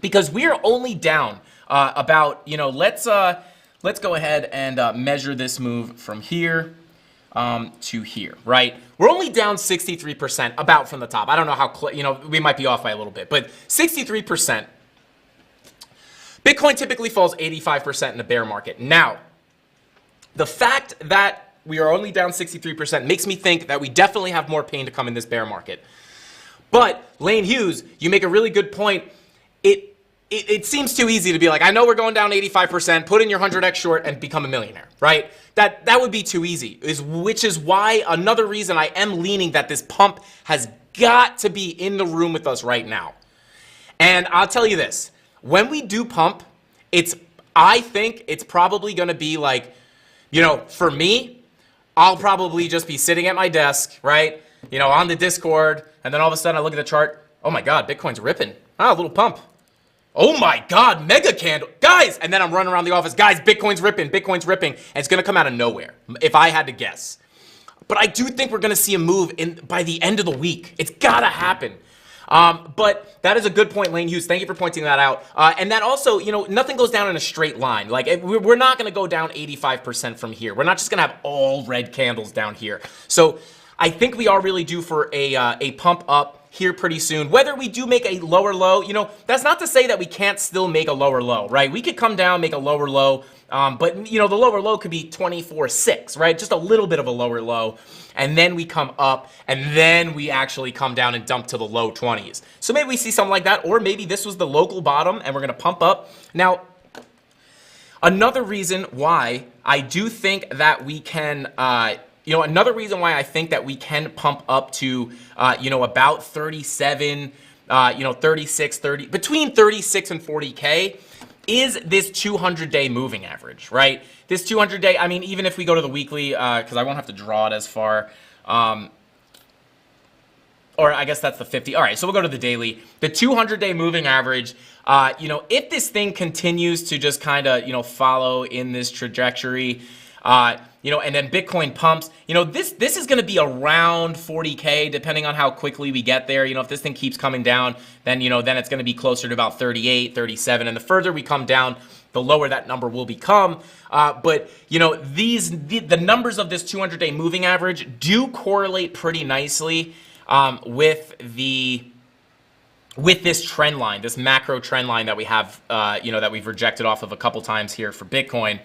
Because we are only down about, you know, let's go ahead and measure this move from here to here, right? We're only down 63% about from the top. I don't know how, you know, we might be off by a little bit, but 63%. Bitcoin typically falls 85% in the bear market. Now, the fact that we are only down 63% makes me think that we definitely have more pain to come in this bear market. But Lane Hughes, you make a really good point. It seems too easy to be like, I know we're going down 85%, put in your 100x short and become a millionaire, right? That would be too easy, which is why another reason I am leaning that this pump has got to be in the room with us right now. And I'll tell you this, when we do pump, I think it's probably going to be like, you know, for me, I'll probably just be sitting at my desk, right? You know, on the Discord, and then all of a sudden I look at the chart, oh my God, Bitcoin's ripping. Ah, a little pump. Oh my God, mega candle. Guys, and then I'm running around the office. Guys, Bitcoin's ripping, and it's going to come out of nowhere, if I had to guess. But I do think we're going to see a move by the end of the week. It's got to happen. But that is a good point, Lane Hughes. Thank you for pointing that out. And that also, nothing goes down in a straight line. Like, we're not going to go down 85% from here. We're not just going to have all red candles down here. So I think we are really due for a pump up here pretty soon. Whether we do make a lower low, that's not to say that we can't still make a lower low, right? We could come down, make a lower low, but the lower low could be 24.6, right? Just a little bit of a lower low, and then we come up, and then we actually come down and dump to the low 20s. So maybe we see something like that, or maybe this was the local bottom, and we're gonna pump up. Now, another reason why I do think that we can, another reason why I think that we can pump up to, about 37, 36, 30, between 36 and 40K is this 200-day moving average, right? This 200-day, I mean, even if we go to the weekly, because I won't have to draw it as far, or I guess that's the 50. All right, so we'll go to the daily. The 200-day moving average, if this thing continues to just kind of, follow in this trajectory, and then Bitcoin pumps, this is going to be around 40K, depending on how quickly we get there. If this thing keeps coming down, then, then it's going to be closer to about 38, 37. And the further we come down, the lower that number will become. But, the numbers of this 200-day moving average do correlate pretty nicely with this trend line, this macro trend line that we have, that we've rejected off of a couple times here for Bitcoin.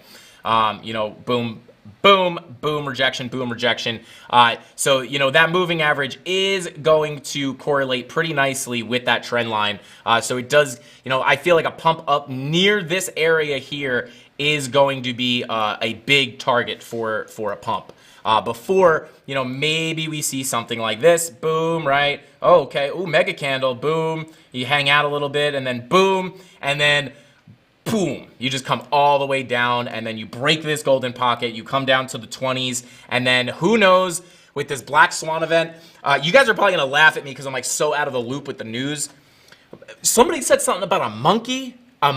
Boom, boom, boom, rejection, boom, rejection. So, that moving average is going to correlate pretty nicely with that trend line. So it does, I feel like a pump up near this area here is going to be a big target for a pump. Before, maybe we see something like this, boom, right? Oh, okay, ooh, mega candle, boom. You hang out a little bit and then boom, and then boom, you just come all the way down, and then you break this golden pocket, you come down to the 20s, and then who knows, with this black swan event, you guys are probably gonna laugh at me because I'm like so out of the loop with the news. Somebody said something about a monkey, I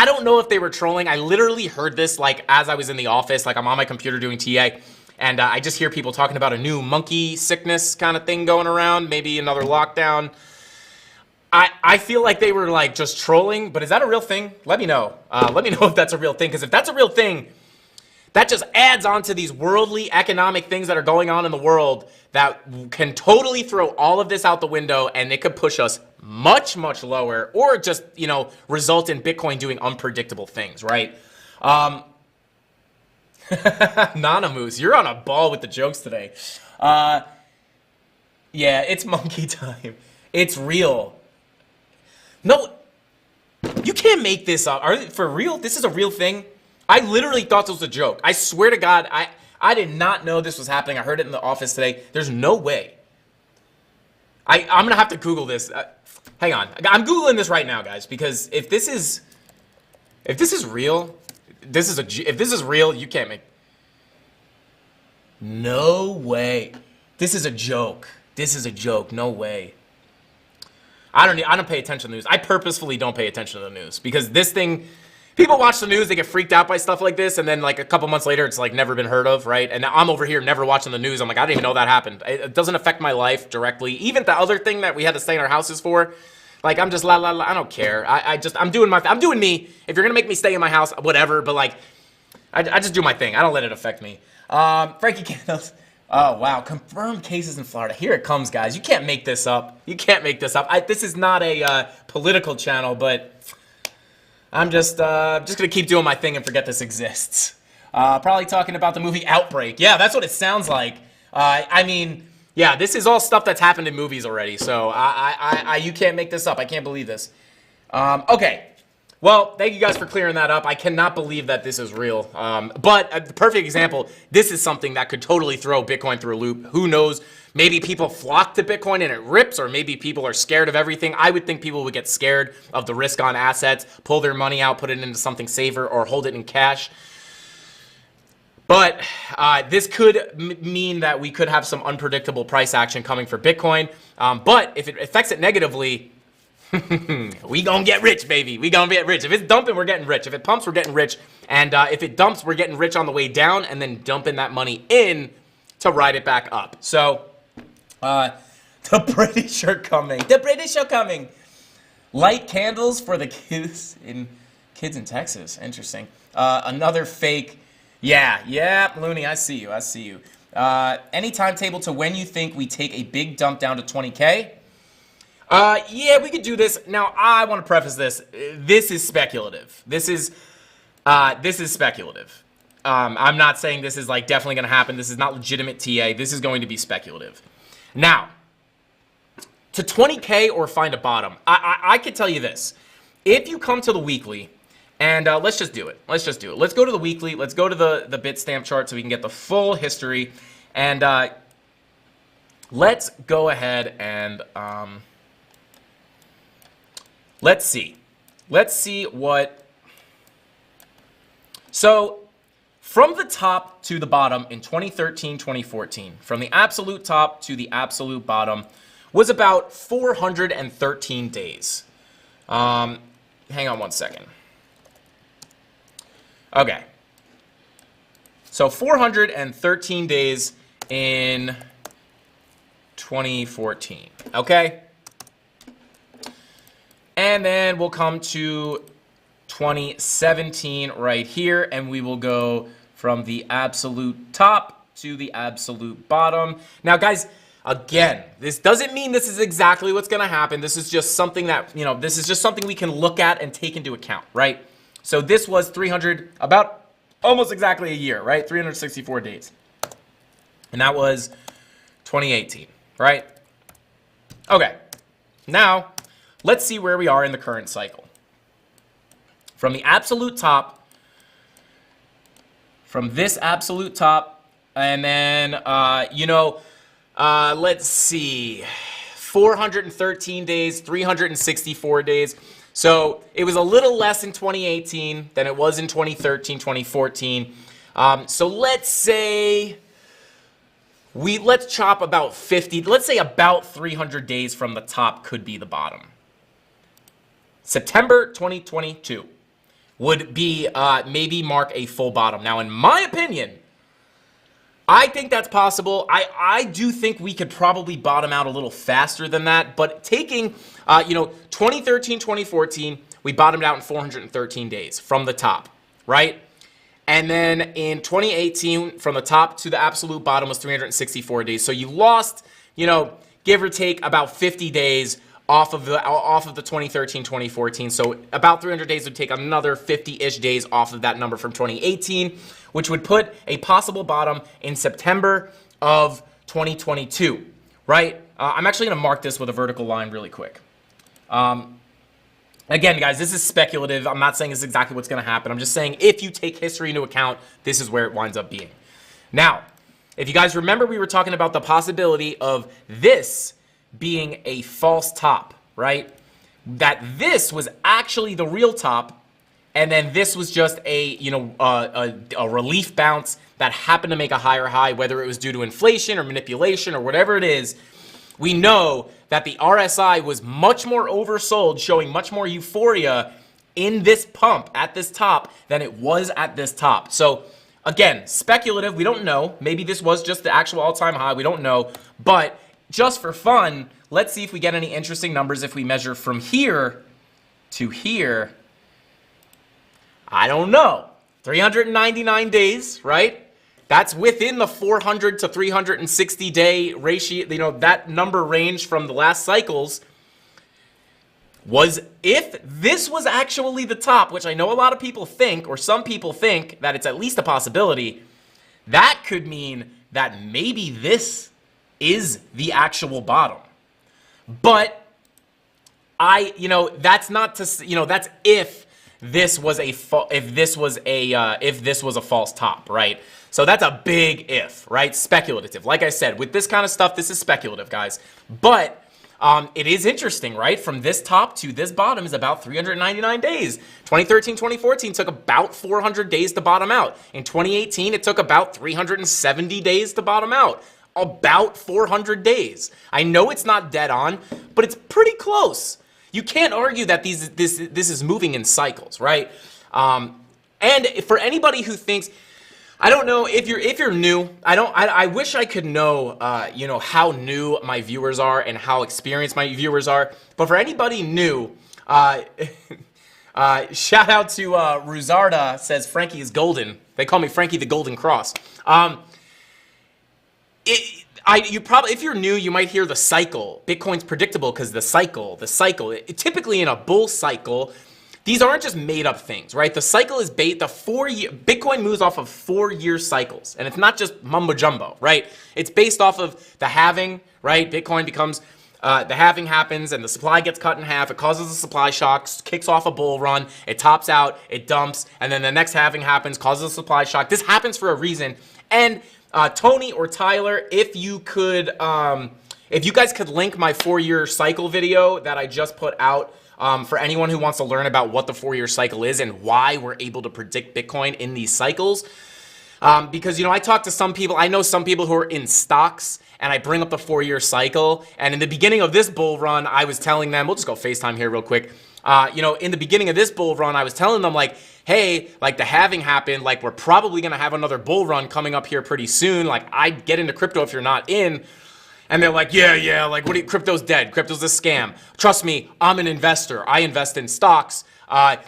don't know if they were trolling. I literally heard this like as I was in the office, like I'm on my computer doing TA, and I just hear people talking about a new monkey sickness kind of thing going around, maybe another lockdown. I feel like they were like just trolling, but is that a real thing? Let me know. Let me know if that's a real thing, because if that's a real thing, that just adds on to these worldly economic things that are going on in the world that can totally throw all of this out the window, and it could push us much, much lower, or just, result in Bitcoin doing unpredictable things, right? Nanamoose, you're on a ball with the jokes today. Yeah, it's monkey time. It's real. No, you can't make this up. For real? This is a real thing? I literally thought this was a joke. I swear to God, I did not know this was happening. I heard it in the office today. There's no way. I'm going to have to Google this. Hang on. I'm Googling this right now, guys, because if this is real, if this is real, you can't make. No way. This is a joke. This is a joke. No way. I don't pay attention to the news. I purposefully don't pay attention to the news because this thing, people watch the news, they get freaked out by stuff like this, and then like a couple months later, it's like never been heard of, right? And I'm over here never watching the news. I'm like, I didn't even know that happened. It doesn't affect my life directly. Even the other thing that we had to stay in our houses for, like I'm just I don't care. I'm doing me. If you're gonna make me stay in my house, whatever. But like, I just do my thing. I don't let it affect me. Frankie Candles. Oh, wow. Confirmed cases in Florida. Here it comes, guys. You can't make this up. You can't make this up. This is not a political channel, but I'm just going to keep doing my thing and forget this exists. Probably talking about the movie Outbreak. Yeah, that's what it sounds like. I mean, yeah, this is all stuff that's happened in movies already. So you can't make this up. I can't believe this. Okay. Well, thank you guys for clearing that up. I cannot believe that this is real. But the perfect example, this is something that could totally throw Bitcoin through a loop. Who knows? Maybe people flock to Bitcoin and it rips, or maybe people are scared of everything. I would think people would get scared of the risk on assets, pull their money out, put it into something safer, or hold it in cash. But this could mean that we could have some unpredictable price action coming for Bitcoin. But if it affects it negatively, We gonna get rich, baby. We gonna get rich. If it's dumping, we're getting rich. If it pumps, we're getting rich. And if it dumps, we're getting rich on the way down and then dumping that money in to ride it back up. So, the British are coming. The British are coming. Light candles for the kids in Texas. Interesting. Another fake. Yeah, Looney, I see you. Any timetable to when you think we take a big dump down to 20K? Yeah, we could do this. Now, I want to preface this. This is speculative. This is speculative. I'm not saying this is like definitely going to happen. This is not legitimate TA. This is going to be speculative. Now, to 20K or find a bottom, I could tell you this. If you come to the weekly, and let's just do it. Let's go to the weekly. Let's go to the Bitstamp chart so we can get the full history. And let's go ahead and let's see. Let's see what... So, from the top to the bottom in 2013, 2014, from the absolute top to the absolute bottom, was about 413 days. Hang on one second. Okay. So 413 days in 2014. Okay? And then we'll come to 2017 right here, and we will go from the absolute top to the absolute bottom. Now, guys, again, this doesn't mean this is exactly what's going to happen. This is just something that, this is just something we can look at and take into account, right? So this was 300, about almost exactly a year, right? 364 days. And that was 2018, right? Okay. Now, let's see where we are in the current cycle. From the absolute top, from this absolute top, and then, let's see, 413 days, 364 days. So it was a little less in 2018 than it was in 2013, 2014. So let's say let's chop about 50, let's say about 300 days from the top could be the bottom. September 2022 would be maybe mark a full bottom. Now, in my opinion, I think that's possible. I do think we could probably bottom out a little faster than that. But taking, 2013, 2014, we bottomed out in 413 days from the top, right? And then in 2018, from the top to the absolute bottom was 364 days. So you lost, give or take about 50 days off of the 2013, 2014. So about 300 days would take another 50-ish days off of that number from 2018, which would put a possible bottom in September of 2022, right? I'm actually going to mark this with a vertical line really quick. Again, guys, this is speculative. I'm not saying this is exactly what's going to happen. I'm just saying if you take history into account, this is where it winds up being. Now, if you guys remember, we were talking about the possibility of this being a false top, right? That this was actually the real top, and then this was just a relief bounce that happened to make a higher high, whether it was due to inflation or manipulation or whatever it is. We know that the RSI was much more oversold, showing much more euphoria in this pump at this top than it was at this top. So again, speculative, we don't know. Maybe this was just the actual all-time high, we don't know. But just for fun, let's see if we get any interesting numbers if we measure from here to here. I don't know. 399 days, right? That's within the 400 to 360 day ratio, that number range from the last cycles. If this was actually the top, which I know a lot of people think, or some people think that it's at least a possibility, that could mean that maybe this is the actual bottom. But that's not to, that's if this was a false top, right? So that's a big if, right? Speculative. Like I said, with this kind of stuff, this is speculative, guys. But it is interesting, right? From this top to this bottom is about 399 days. 2013, 2014 took about 400 days to bottom out. In 2018, it took about 370 days to bottom out. About 400 days. I know it's not dead on, but it's pretty close. You can't argue that this is moving in cycles, right? And for anybody who thinks, I don't know if you're new. I wish I could know, how new my viewers are and how experienced my viewers are. But for anybody new, shout out to Ruzarda says Frankie is golden. They call me Frankie the Golden Cross. You probably, if you're new, you might hear the cycle. Bitcoin's predictable because the cycle. Typically in a bull cycle, these aren't just made up things, right? The cycle is Bitcoin moves off of 4-year cycles, and it's not just mumbo jumbo, right? It's based off of the halving, right? Bitcoin becomes, the halving happens and the supply gets cut in half. It causes a supply shock, kicks off a bull run. It tops out, it dumps, and then the next halving happens, causes a supply shock. This happens for a reason. And Tony or Tyler, if you guys could link my 4-year cycle video that I just put out, for anyone who wants to learn about what the 4-year cycle is and why we're able to predict Bitcoin in these cycles. Because, I talk to some people, I know some people who are in stocks, and I bring up the 4-year cycle. And in the beginning of this bull run, I was telling them, we'll just go FaceTime here real quick. In the beginning of this bull run, I was telling them like, hey, like the halving happened, like we're probably going to have another bull run coming up here pretty soon. Like I'd get into crypto if you're not in. And they're like, yeah, like crypto's dead. Crypto's a scam. Trust me, I'm an investor. I invest in stocks.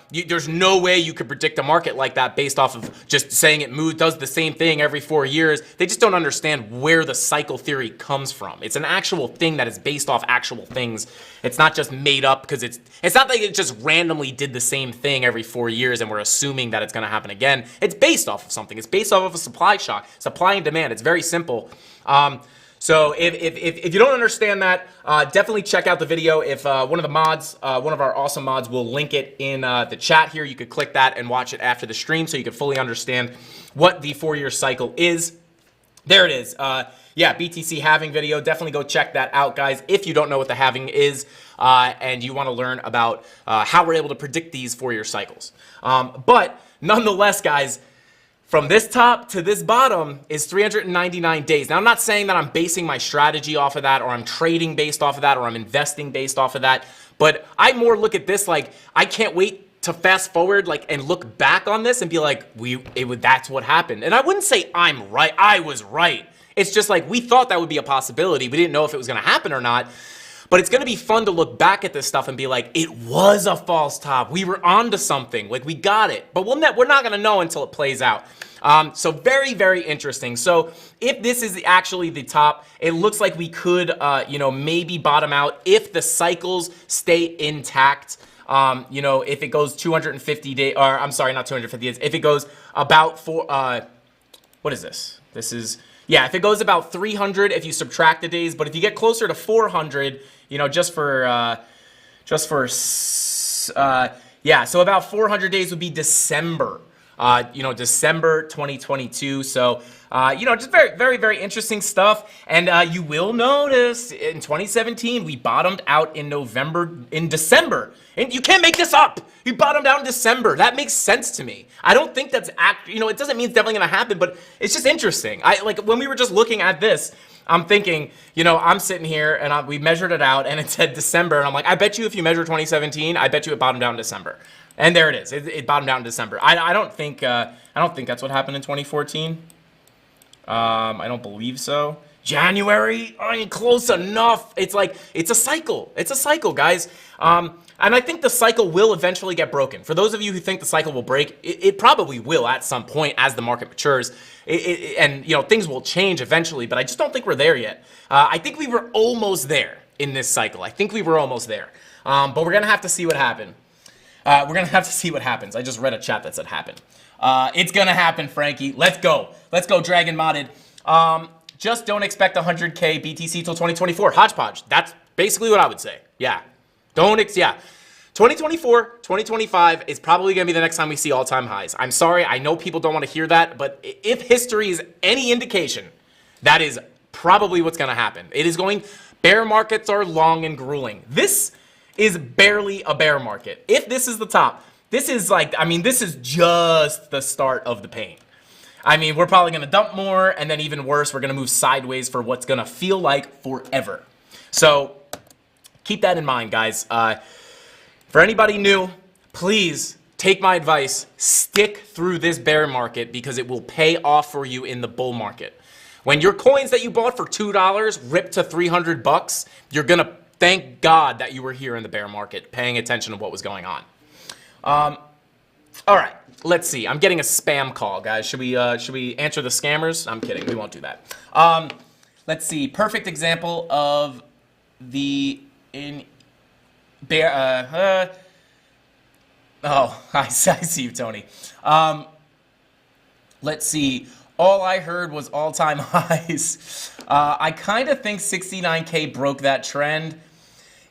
There's no way you could predict a market like that based off of just saying it does the same thing every 4 years. They just don't understand where the cycle theory comes from. It's an actual thing that is based off actual things. It's not just made up because it's not like it just randomly did the same thing every 4 years and we're assuming that it's going to happen again. It's based off of something. It's based off of a supply shock, supply and demand. It's very simple. So if you don't understand that, definitely check out the video. If one of our awesome mods will link it in the chat here, you could click that and watch it after the stream so you can fully understand what the 4-year cycle is. There it is. Yeah, BTC halving video. Definitely go check that out, guys, if you don't know what the halving is and you want to learn about how we're able to predict these 4-year cycles. But nonetheless, guys, from this top to this bottom is 399 days. Now, I'm not saying that I'm basing my strategy off of that, or I'm trading based off of that, or I'm investing based off of that. But I more look at this like I can't wait to fast forward and look back on this and be like, that's what happened. And I wouldn't say I'm right. I was right. It's just like we thought that would be a possibility. We didn't know if it was going to happen or not. But it's going to be fun to look back at this stuff and be like, it was a false top. We were onto something. Like, we got it. But we're not going to know until it plays out. So very, very interesting. So if this is actually the top, it looks like we could, maybe bottom out if the cycles stay intact. If it goes 250 days, or I'm sorry, not 250 days. If it goes about what is this? This is, yeah, if it goes about 300, if you subtract the days, but if you get closer to 400, so about 400 days would be December. December 2022. So, just very, very, very interesting stuff. And you will notice in 2017, we bottomed out in December. And you can't make this up. We bottomed out in December. That makes sense to me. I don't think that's, it doesn't mean it's definitely going to happen, but it's just interesting. When we were just looking at this, I'm thinking, I'm sitting here and we measured it out and it said December. And I'm like, I bet you if you measure 2017, I bet you it bottomed out in December. And there it is. It bottomed out in December. I don't think that's what happened in 2014. I don't believe so. January? I ain't close enough. It's like, it's a cycle. It's a cycle, guys. And I think the cycle will eventually get broken. For those of you who think the cycle will break, it probably will at some point as the market matures. Things will change eventually, but I just don't think we're there yet. I think we were almost there in this cycle. I think we were almost there. But we're going to have to see what happens. We're going to have to see what happens. I just read a chat that said happen. It's going to happen, Frankie. Let's go. Let's go, Dragon Modded. Just don't expect 100K BTC till 2024. Hodgepodge. That's basically what I would say. Yeah. 2024, 2025 is probably going to be the next time we see all-time highs. I'm sorry. I know people don't want to hear that, but if history is any indication, that is probably what's going to happen. Bear markets are long and grueling. This is barely a bear market. If this is the top, this is this is just the start of the pain. We're probably going to dump more, and then even worse, we're going to move sideways for what's going to feel like forever. So keep that in mind, guys. For anybody new, please take my advice, stick through this bear market because it will pay off for you in the bull market. When your coins that you bought for $2 rip to $300, you're going to thank God that you were here in the bear market paying attention to what was going on. All right, let's see. I'm getting a spam call, guys. Should we answer the scammers? I'm kidding. We won't do that. Let's see. Perfect example of the bear. Oh, I see you, Tony. Let's see. All I heard was all-time highs. I kind of think 69K broke that trend.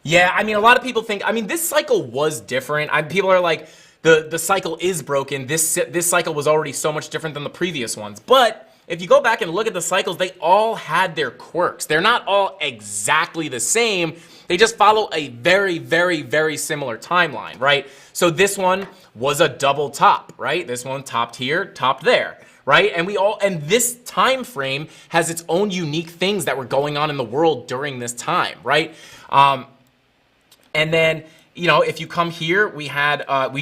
Yeah, I mean, a lot of people think, I mean, this cycle was different. People are like, the cycle is broken. This cycle was already so much different than the previous ones. But if you go back and look at the cycles, they all had their quirks. They're not all exactly the same. They just follow a very, very, very similar timeline, right? So this one was a double top, right? This one topped here, topped there, right? And this time frame has its own unique things that were going on in the world during this time, right? And then, you know, if you come here, we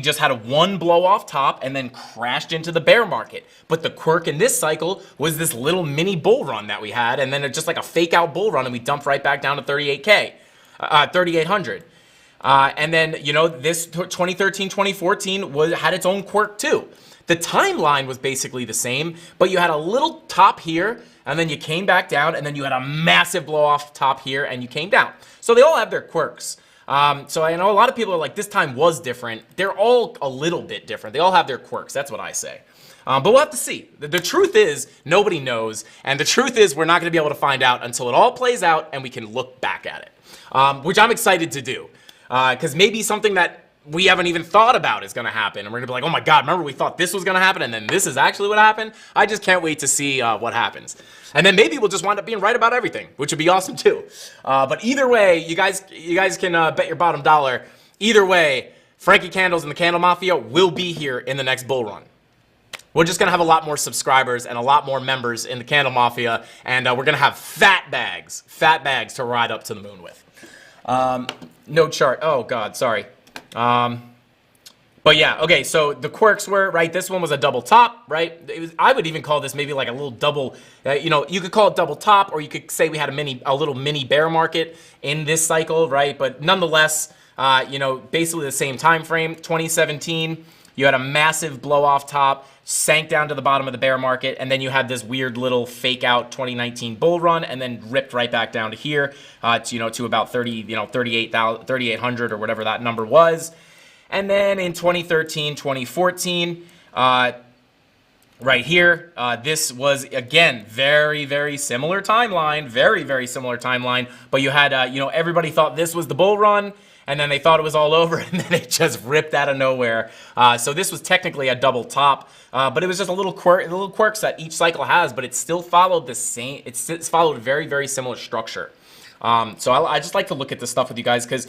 just had a one blow off top and then crashed into the bear market. But the quirk in this cycle was this little mini bull run that we had, and then it's just like a fake out bull run, and we dumped right back down to 38K. 3,800. And then, you know, this 2013, 2014 had its own quirk too. The timeline was basically the same, but you had a little top here, and then you came back down, and then you had a massive blow off top here, and you came down. So they all have their quirks. So I know a lot of people are like, this time was different. They're all a little bit different. They all have their quirks. That's what I say. But we'll have to see. The truth is, nobody knows, and the truth is, we're not going to be able to find out until it all plays out, and we can look back at it. Which I'm excited to do, because maybe something that we haven't even thought about is going to happen, and we're going to be like, oh my God, remember we thought this was going to happen, and then this is actually what happened? I just can't wait to see what happens. And then maybe we'll just wind up being right about everything, which would be awesome too. But either way, you guys can bet your bottom dollar. Either way, Frankie Candles and the Candle Mafia will be here in the next bull run. We're just going to have a lot more subscribers and a lot more members in the Candle Mafia, and we're going to have fat bags to ride up to the moon with. No chart. Oh God, sorry. But yeah, okay, so the quirks were, right, this one was a double top, right? I would even call this maybe like a little double, you know, you could call it double top, or you could say we had a little mini bear market in this cycle, right? But nonetheless, you know, basically the same time frame. 2017, you had a massive blow off top, sank down to the bottom of the bear market, and then you had this weird little fake out 2019 bull run, and then ripped right back down to here, to about 3,800 or whatever that number was. And then in 2013, 2014, right here, this was, again, very, very similar timeline, very, very similar timeline, but you had, everybody thought this was the bull run, and then they thought it was all over, and then it just ripped out of nowhere. So this was technically a double top, but it was just a little quirks that each cycle has, but it still followed the same, it's followed a very, very similar structure. So I just like to look at this stuff with you guys because,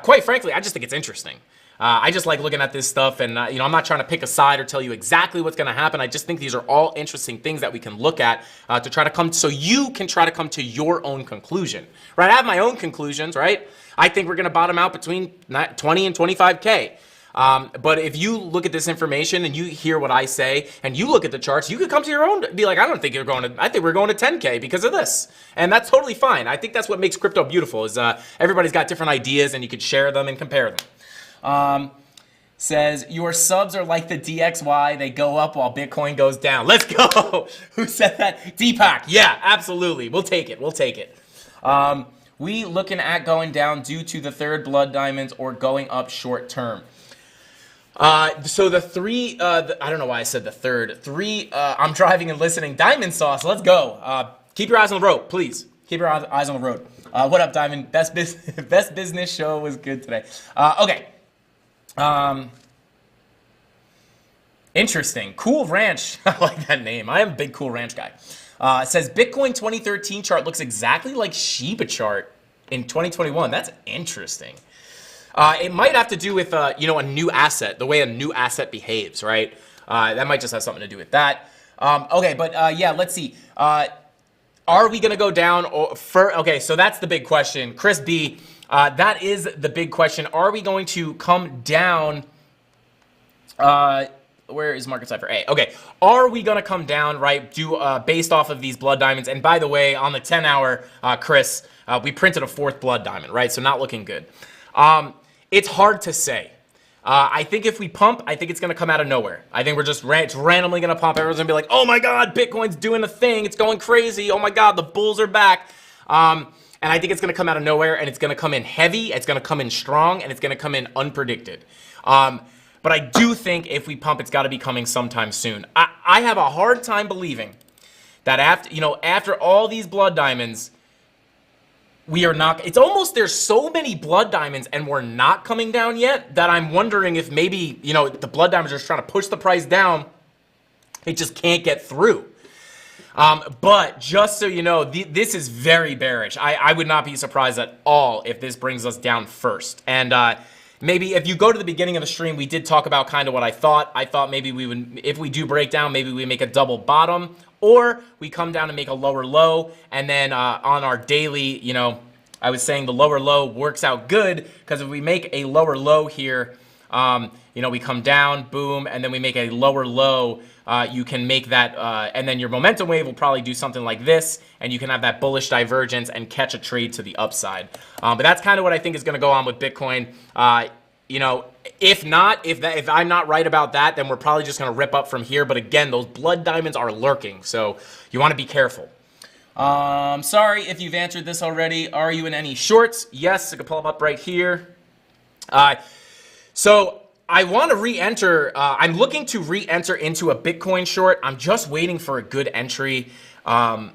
quite frankly, I just think it's interesting. I just like looking at this stuff, and I'm not trying to pick a side or tell you exactly what's going to happen. I just think these are all interesting things that we can look at to try to come, so you can try to come to your own conclusion, right? I have my own conclusions, right? I think we're going to bottom out between 20 and 25K. But if you look at this information and you hear what I say and you look at the charts, you could come to your own, be like, I think we're going to 10K because of this. And that's totally fine. I think that's what makes crypto beautiful is everybody's got different ideas and you could share them and compare them. Says, your subs are like the DXY. They go up while Bitcoin goes down. Let's go. Who said that? Deepak. Yeah, absolutely. We'll take it. We'll take it. We looking at going down due to the third blood diamonds or going up short term. So the three, I don't know why I said the third. I'm driving and listening. Diamond sauce, let's go. Keep your eyes on the road, please. Keep your eyes on the road. What up, Diamond? Best business show was good today. Okay. Interesting. Cool Ranch. I like that name. I am a big Cool Ranch guy. It says Bitcoin 2013 chart looks exactly like Shiba chart in 2021. That's interesting. It might have to do with, a new asset, the way a new asset behaves, right? That might just have something to do with that. Okay, but yeah, let's see. Are we going to go down for, okay, so that's the big question. Chris B, that is the big question. Are we going to come down, where is market cipher A? Okay, are we going to come down, right, based off of these blood diamonds? And by the way, on the 10-hour, Chris, we printed a 4th blood diamond, right? So not looking good. It's hard to say. I think if we pump, I think it's going to come out of nowhere. I think we're just it's randomly going to pump. Everyone's going to be like, oh my God, Bitcoin's doing a thing. It's going crazy. Oh my God, the bulls are back. And I think it's going to come out of nowhere, and it's going to come in heavy. It's going to come in strong, and it's going to come in unpredicted. But I do think if we pump, it's got to be coming sometime soon. I have a hard time believing that after all these blood diamonds, we are not, it's almost, there's so many blood diamonds and we're not coming down yet that I'm wondering if maybe, the blood diamonds are just trying to push the price down. It just can't get through. But just so you know, this is very bearish. I would not be surprised at all if this brings us down first. And maybe if you go to the beginning of the stream, we did talk about kind of what I thought. I thought maybe we would, if we do break down, maybe we make a double bottom, or we come down and make a lower low. And then on our daily, I was saying the lower low works out good, because if we make a lower low here, we come down, boom, and then we make a lower low, you can make that, and then your momentum wave will probably do something like this, and you can have that bullish divergence and catch a trade to the upside. But that's kind of what I think is going to go on with Bitcoin. If not, if I'm not right about that, then we're probably just going to rip up from here. But again, those blood diamonds are lurking, so you want to be careful. Sorry if you've answered this already. Are you in any shorts? Yes, I can pull them up right here. So I want to re-enter. I'm looking to re-enter into a Bitcoin short. I'm just waiting for a good entry. We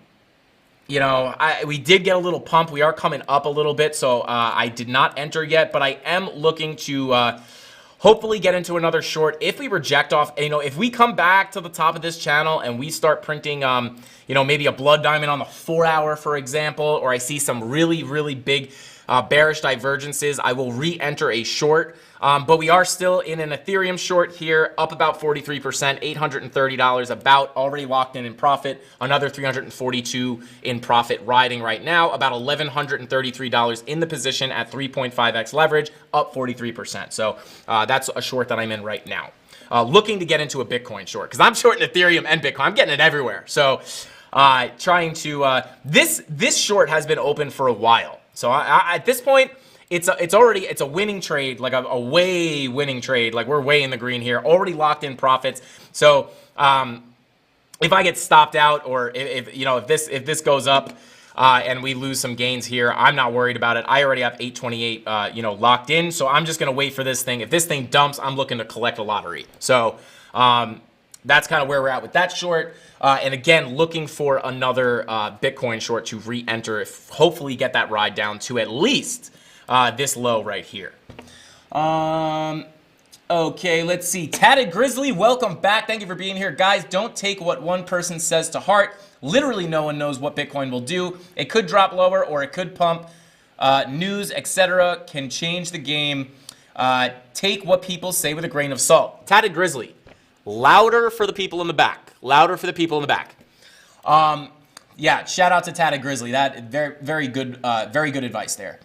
did get a little pump. We are coming up a little bit, so I did not enter yet, but I am looking to hopefully get into another short. If we reject off, if we come back to the top of this channel and we start printing, maybe a blood diamond on the 4-hour, for example, or I see some really, really big bearish divergences, I will re-enter a short. But we are still in an Ethereum short here, up about 43%, $830 about, already locked in profit, another $342 in profit riding right now, about $1,133 in the position at 3.5x leverage, up 43%. So that's a short that I'm in right now. Looking to get into a Bitcoin short, because I'm shorting Ethereum and Bitcoin. I'm getting it everywhere. So trying to, this short has been open for a while. So at this point, it's a winning trade, like a way winning trade. Like we're way in the green here, already locked in profits. So if I get stopped out, or if this goes up and we lose some gains here, I'm not worried about it. I already have 828 locked in, so I'm just gonna wait for this thing. If this thing dumps, I'm looking to collect a lottery. So that's kind of where we're at with that short. And again, looking for another Bitcoin short to re-enter, hopefully get that ride down to at least this low right here. Okay, let's see. Tatted Grizzly, welcome back. Thank you for being here. Guys, don't take what one person says to heart. Literally no one knows what Bitcoin will do. It could drop lower or it could pump. News, etc. can change the game. Take what people say with a grain of salt. Tatted Grizzly, louder for the people in the back. Louder for the people in the back. Yeah, shout out to Tatted Grizzly. That very good advice there.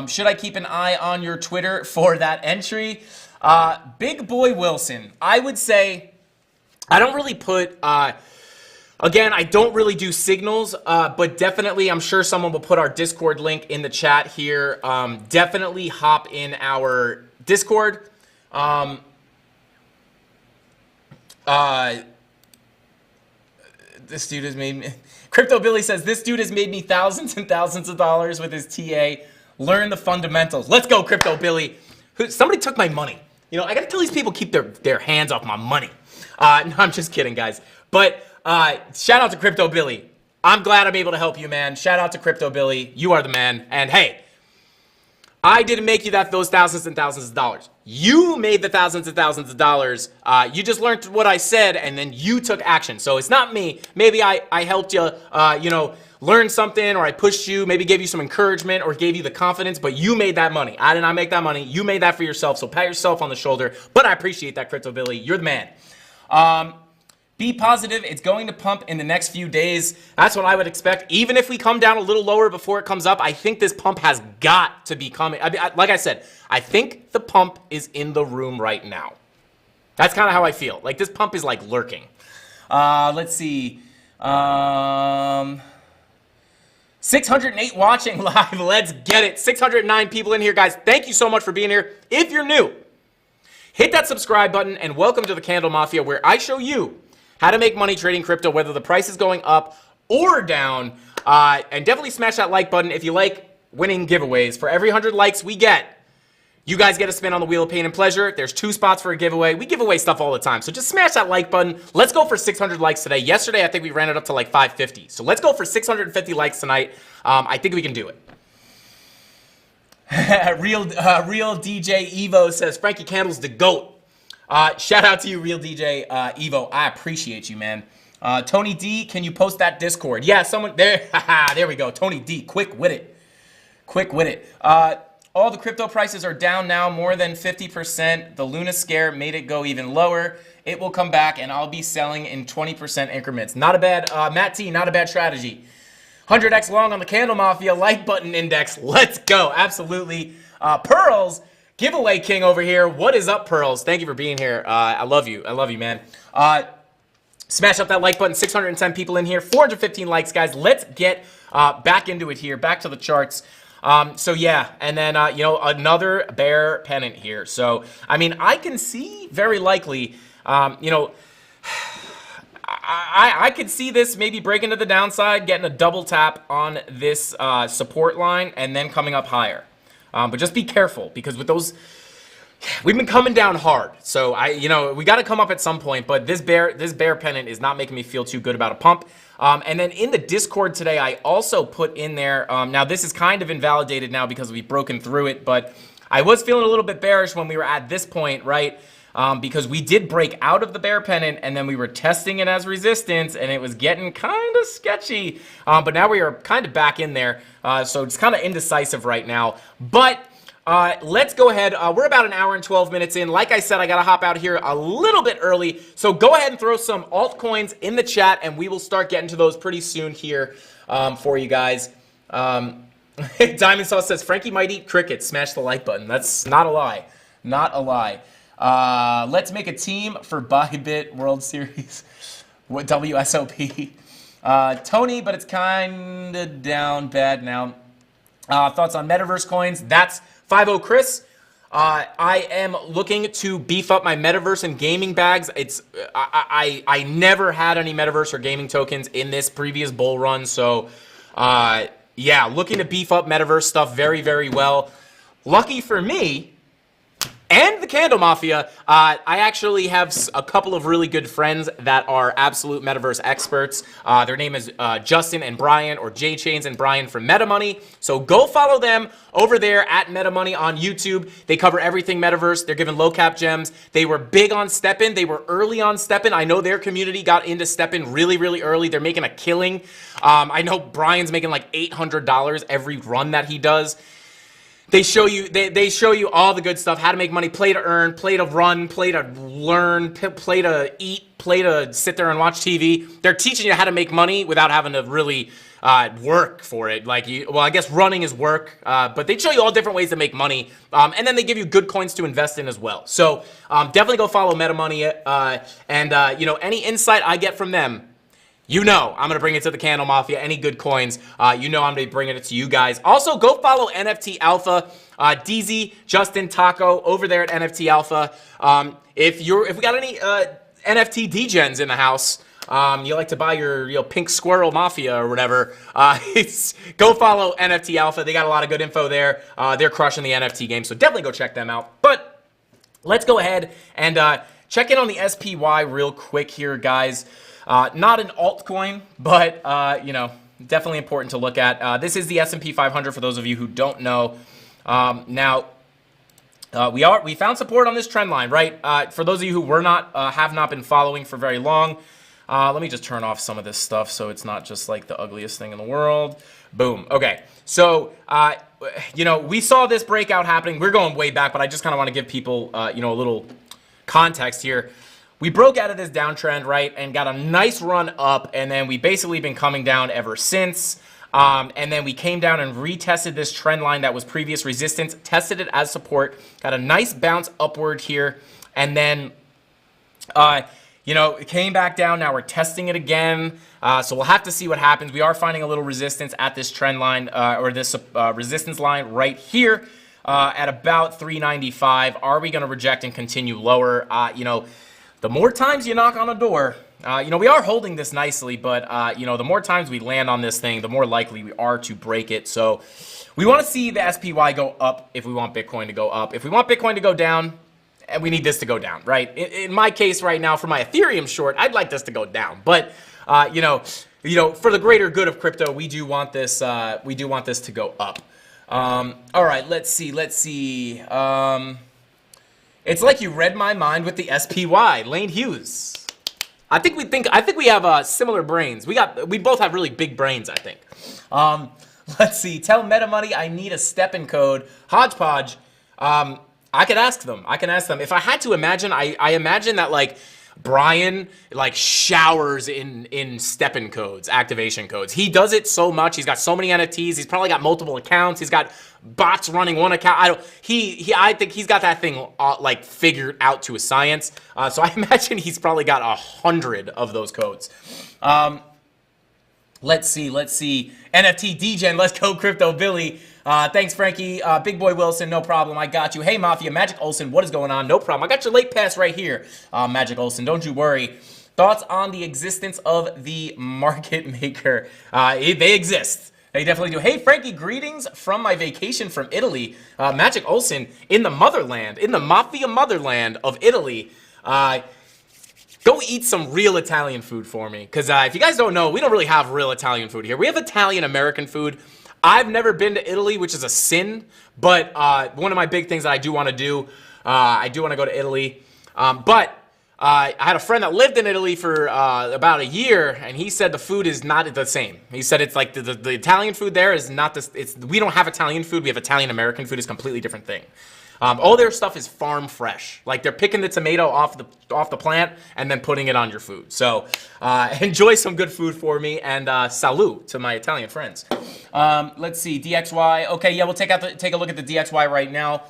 Should I keep an eye on your Twitter for that entry? Big Boy Wilson, I would say, I don't really put, again, I don't really do signals, but definitely I'm sure someone will put our Discord link in the chat here. Definitely hop in our Discord. This dude has made me, Crypto Billy says, this dude has made me thousands and thousands of dollars with his TA. Learn the fundamentals. Let's go, Crypto Billy. Somebody took my money. I gotta tell these people keep their hands off my money. No, I'm just kidding, guys. But shout out to Crypto Billy. I'm glad I'm able to help you, man. Shout out to Crypto Billy. You are the man. And hey, I didn't make you those thousands and thousands of dollars. You made the thousands and thousands of dollars. You just learned what I said, and then you took action. So it's not me. Maybe I helped you, learn something, or I pushed you, maybe gave you some encouragement or gave you the confidence, but you made that money. I did not make that money. You made that for yourself, so pat yourself on the shoulder. But I appreciate that, Crypto Billy. You're the man. Be positive. It's going to pump in the next few days. That's what I would expect. Even if we come down a little lower before it comes up, I think this pump has got to be coming. Like I said, I think the pump is in the room right now. That's kind of how I feel. Like, this pump is, like, lurking. Let's see. 608 watching live. Let's get it. 609 people in here, guys. Thank you so much for being here. If you're new, hit that subscribe button and welcome to the Candle Mafia, where I show you how to make money trading crypto, whether the price is going up or down. And definitely smash that like button if you like winning giveaways. For every 100 likes we get, you guys get a spin on the Wheel of Pain and Pleasure. There's 2 spots for a giveaway. We give away stuff all the time. So just smash that like button. Let's go for 600 likes today. Yesterday, I think we ran it up to like 550. So let's go for 650 likes tonight. I think we can do it. Real DJ Evo says, Frankie Candle's the GOAT. Shout out to you, Real DJ Evo. I appreciate you, man. Tony D, can you post that Discord? Yeah, someone there. There we go. Tony D, quick with it. Quick with it. All the crypto prices are down now, more than 50%. The Luna scare made it go even lower. It will come back, and I'll be selling in 20% increments. Not a bad, Matt T, not a bad strategy. 100x long on the Candle Mafia like button index. Let's go. Absolutely. Pearls. Giveaway king over here. What is up, Pearls? Thank you for being here. I love you. I love you, man. Smash up that like button. 610 people in here. 415 likes, guys. Let's get back into it here. Back to the charts. So, yeah. And then, you know, another bear pennant here. So, I mean, I can see very likely, you know, I could see this maybe breaking to the downside, getting a double tap on this support line, and then coming up higher. But just be careful, because with those, we've been coming down hard. So you know, we got to come up at some point. But this bear pennant is not making me feel too good about a pump. And then in the Discord today, I also put in there. Now this is kind of invalidated now because we've broken through it. But I was feeling a little bit bearish when we were at this point, right? Because we did break out of the bear pennant, and then we were testing it as resistance, and it was getting kind of sketchy. But now we are kind of back in there, so it's kind of indecisive right now. But let's go ahead. We're about an hour and 12 minutes in. Like I said, I got to hop out here a little bit early. So go ahead and throw some altcoins in the chat, and we will start getting to those pretty soon here for you guys. Diamond Sauce says, Frankie might eat crickets. Smash the like button. That's not a lie. Not a lie. Let's make a team for Bybit World Series. What WSOP? Tony, but it's kind of down bad now. Thoughts on Metaverse coins? That's 50 Chris. I am looking to beef up my Metaverse and gaming bags. It's I never had any Metaverse or gaming tokens in this previous bull run, so yeah, looking to beef up Metaverse stuff very, very well. Lucky for me, and the Candle Mafia, I actually have a couple of really good friends that are absolute Metaverse experts. Their name is Justin and Brian, or J-Chains and Brian from MetaMoney. So go follow them over there at MetaMoney on YouTube. They cover everything Metaverse. They're giving low cap gems. They were big on STEPN. They were early on STEPN. I know their community got into STEPN really, really early. They're making a killing. I know Brian's making like $800 every run that he does. They show you all the good stuff, how to make money, play to earn, play to run, play to learn, play to eat, play to sit there and watch TV. They're teaching you how to make money without having to really work for it. Like, well, I guess running is work, but they show you all different ways to make money, and then they give you good coins to invest in as well. So definitely go follow MetaMoney, and you know, any insight I get from them, you know I'm going to bring it to the Candle Mafia. Any good coins, you know I'm going to be bringing it to you guys. Also, go follow NFT Alpha, DZ, Justin, Taco, over there at NFT Alpha. If we got any NFT degens in the house, you like to buy your pink squirrel mafia or whatever, go follow NFT Alpha. They got a lot of good info there. They're crushing the NFT game, so definitely go check them out. But let's go ahead and check in on the SPY real quick here, guys. Not an altcoin, but, you know, definitely important to look at. This is the S&P 500 for those of you who don't know. Now, we found support on this trend line, right? For those of you who have not been following for very long, let me just turn off some of this stuff so it's not just like the ugliest thing in the world. Boom. Okay. So, you know, we saw this breakout happening. We're going way back, but I just kind of want to give people, you know, a little context here. we broke out of this downtrend, right, and got a nice run up, and then we basically been coming down ever since. And then we came down and retested this trend line that was previous resistance, tested it as support, got a nice bounce upward here, and then, you know, it came back down. Now we're testing it again, so we'll have to see what happens. We are finding a little resistance at this trend line, or this resistance line right here at about 395. Are we going to reject and continue lower? You know, the more times you knock on a door, you know, we are holding this nicely, but, you know, the more times we land on this thing, the more likely we are to break it. So we want to see the SPY go up if we want Bitcoin to go up. If we want Bitcoin to go down, and we need this to go down, right? In my case right now, for my Ethereum short, I'd like this to go down. But, you know, for the greater good of crypto, we do want this to go up. All right, let's see. It's like you read my mind with the SPY. Lane Hughes. I think we have similar brains. We both have really big brains, I think. Let's see. Tell MetaMoney I need a step-in code. Hodgepodge. I could ask them. If I had to imagine, I imagine that like Brian like showers in step-in codes, activation codes. He does it so much. He's got so many NFTs. He's probably got multiple accounts. He's got bots running one account. I think he's got that thing like figured out to a science. So I imagine he's probably got 100 of those codes. Let's see. NFT DGen, let's go Crypto Billy. Thanks, Frankie. Big Boy Wilson, no problem. I got you. Hey, Mafia. Magic Olson, what is going on? No problem. I got your late pass right here, Magic Olson. Don't you worry. Thoughts on the existence of the market maker? They exist. They definitely do. Hey, Frankie, greetings from my vacation from Italy. Magic Olson in the motherland, in the Mafia motherland of Italy. Go eat some real Italian food for me. Because if you guys don't know, we don't really have real Italian food here. We have Italian-American food. I've never been to Italy, which is a sin. But one of my big things that I do want to do, I do want to go to Italy. But I had a friend that lived in Italy for about a year, and he said the food is not the same. He said it's like the Italian food there is not this. We don't have Italian food. We have Italian-American food. It's a completely different thing. All their stuff is farm fresh. Like they're picking the tomato off the plant and then putting it on your food. So enjoy some good food for me, and salute to my Italian friends. Let's see, DXY. Okay, yeah, we'll take a look at the DXY right now.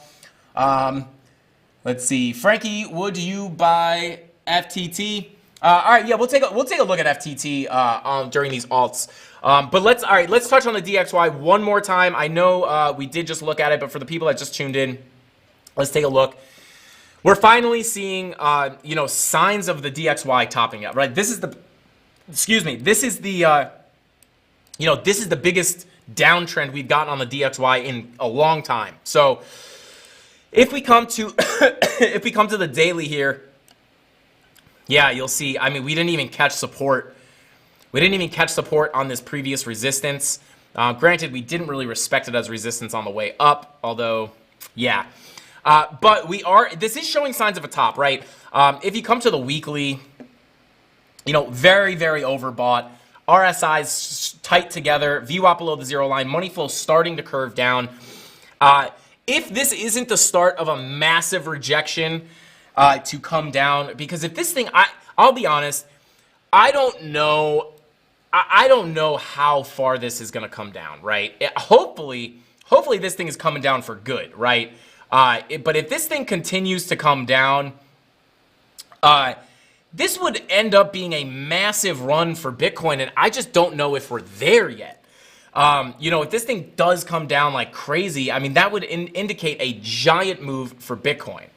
Let's see, Frankie, would you buy FTT? All right, yeah, we'll take a look at FTT during these alts. But let's touch on the DXY one more time. I know we did just look at it, but for the people that just tuned in, let's take a look. We're finally seeing, you know, signs of the DXY topping out, right? This is the, this is the, you know, this is the biggest downtrend we've gotten on the DXY in a long time. So if we come to, if we come to the daily here, yeah, you'll see, I mean, we didn't even catch support. We didn't even catch support on this previous resistance. Granted, we didn't really respect it as resistance on the way up, although, yeah. But this is showing signs of a top, right? If you come to the weekly, you know, very, very overbought. RSI's tight together, VWAP below the zero line, money flow starting to curve down. If this isn't the start of a massive rejection to come down, because if this thing, I'll be honest, I don't know how far this is going to come down, right? Hopefully this thing is coming down for good, right? But if this thing continues to come down, this would end up being a massive run for Bitcoin, and I just don't know if we're there yet. You know, if this thing does come down like crazy, I mean, that would indicate a giant move for Bitcoin.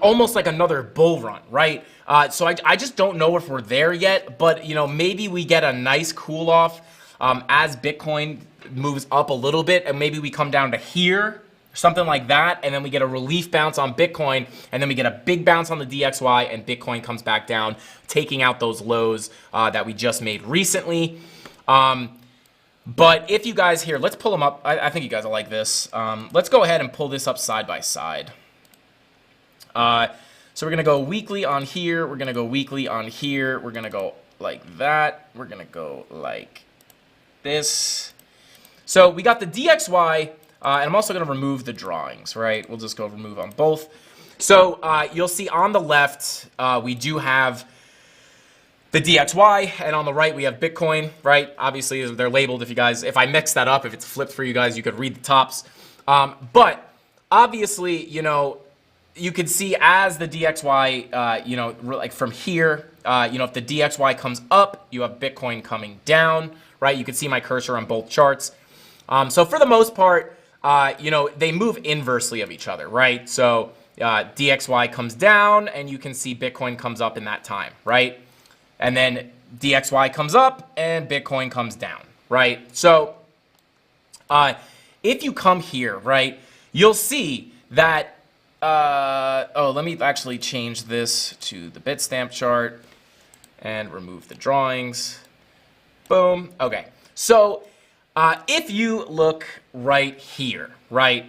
Almost like another bull run, right? So I just don't know if we're there yet, but, you know, maybe we get a nice cool off as Bitcoin moves up a little bit, and maybe we come down to here, something like that, and then we get a relief bounce on Bitcoin, and then we get a big bounce on the DXY, and Bitcoin comes back down, taking out those lows that we just made recently. But if you guys here, let's pull them up. I think you guys will like this. Let's go ahead and pull this up side by side. So we're going to go weekly on here. We're going to go weekly on here. We're going to go like that. We're going to go like this. So we got the DXY, and I'm also going to remove the drawings, right? We'll just go remove on both. So you'll see on the left, we do have the DXY, and on the right we have Bitcoin, right? Obviously they're labeled. If I mix that up, if it's flipped for you guys, you could read the tops. But obviously, you can see as the DXY, like from here, if the DXY comes up, you have Bitcoin coming down, right? You can see my cursor on both charts. So for the most part, they move inversely of each other, right? So DXY comes down, and you can see Bitcoin comes up in that time, right? And then DXY comes up, and Bitcoin comes down, right? So if you come here, right, you'll see that, let me actually change this to the Bitstamp chart and remove the drawings. Boom. Okay. So if you look right here, right,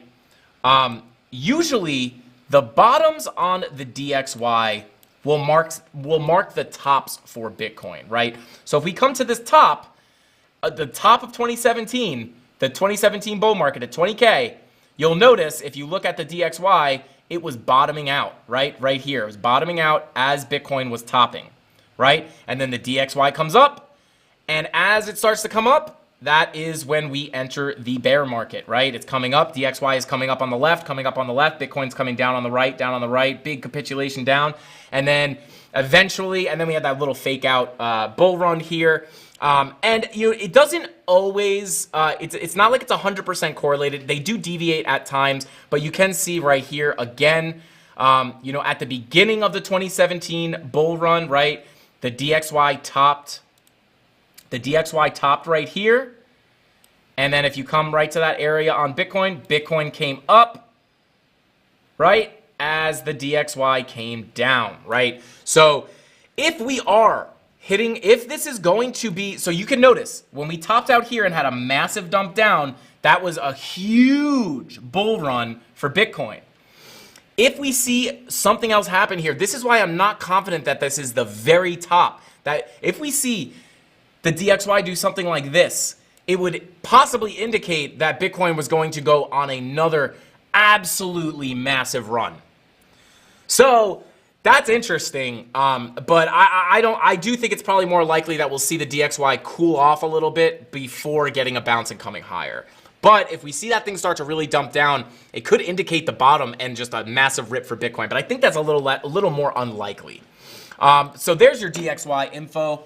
usually the bottoms on the DXY will mark the tops for Bitcoin, right? So if we come to this top, the top of 2017, the 2017 bull market at 20K, you'll notice if you look at the DXY, it was bottoming out, right? Right here. It was bottoming out as Bitcoin was topping, right? And then the DXY comes up, and as it starts to come up, that is when we enter the bear market, right? It's coming up. DXY is coming up on the left, Bitcoin's coming down on the right, big capitulation down. And then eventually, and then we have that little fake out bull run here. And it doesn't always, it's not like it's 100% correlated. They do deviate at times, but you can see right here again, at the beginning of the 2017 bull run, right? The DXY topped right here. And then if you come right to that area on Bitcoin, Bitcoin came up, right, as the DXY came down, right? So if we are hitting, if this is going to be, so you can notice when we topped out here and had a massive dump down, that was a huge bull run for Bitcoin. If we see something else happen here, this is why I'm not confident that this is the very top. That if we see the DXY do something like this, it would possibly indicate that Bitcoin was going to go on another absolutely massive run. So that's interesting, but I do think it's probably more likely that we'll see the DXY cool off a little bit before getting a bounce and coming higher. But if we see that thing start to really dump down, it could indicate the bottom and just a massive rip for Bitcoin. But I think that's a little more unlikely. So there's your DXY info.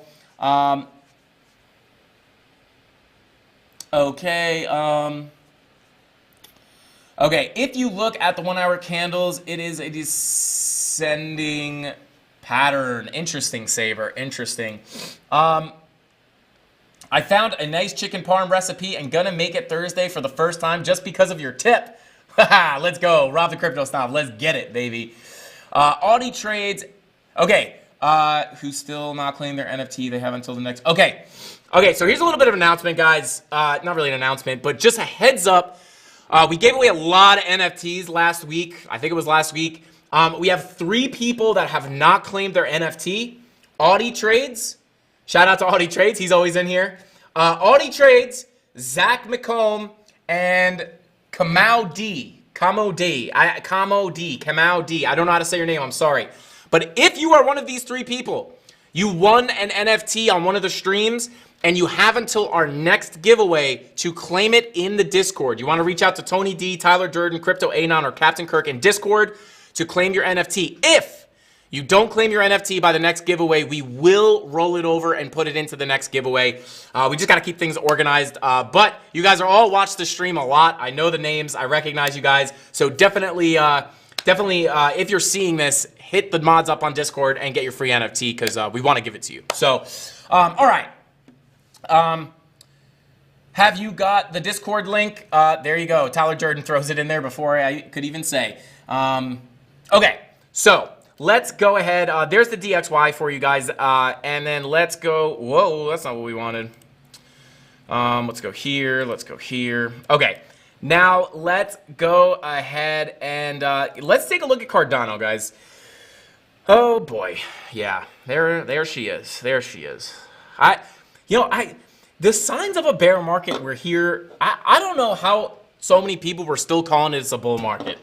Okay. Okay, if you look at the 1 hour candles, it is a descending pattern. Interesting, Saber. Interesting. I found a nice chicken parm recipe and gonna make it Thursday for the first time just because of your tip. Let's go. Rob the Crypto Snob. Let's get it, baby. Audi Trades. Okay. Who still not claiming their NFT? They have until the next. Okay. Okay, so here's a little bit of an announcement, guys. Not really an announcement, but just a heads up. We gave away a lot of NFTs last week. I think it was last week. We have 3 people that have not claimed their NFT. Audi Trades. Shout out to Audi Trades. He's always in here. Audi Trades, Zach McComb, and Kamau D. Kamau D. I don't know how to say your name. I'm sorry. But if you are one of these 3 people, you won an NFT on one of the streams, and you have until our next giveaway to claim it in the Discord. You want to reach out to Tony D, Tyler Durden, Crypto Anon, or Captain Kirk in Discord to claim your NFT. If you don't claim your NFT by the next giveaway, we will roll it over and put it into the next giveaway. We just got to keep things organized. But you guys are all watch the stream a lot. I know the names. I recognize you guys. So definitely, if you're seeing this, hit the mods up on Discord and get your free NFT because we want to give it to you. So, all right. Have you got the Discord link? There you go. Tyler Durden throws it in there before I could even say. Okay, so let's go ahead. There's the DXY for you guys. And then let's go. Whoa, that's not what we wanted. Let's go here. Let's go here. Okay, now let's go ahead and let's take a look at Cardano, guys. Oh boy, yeah, there she is. There she is. The signs of a bear market were here. I don't know how so many people were still calling it a bull market.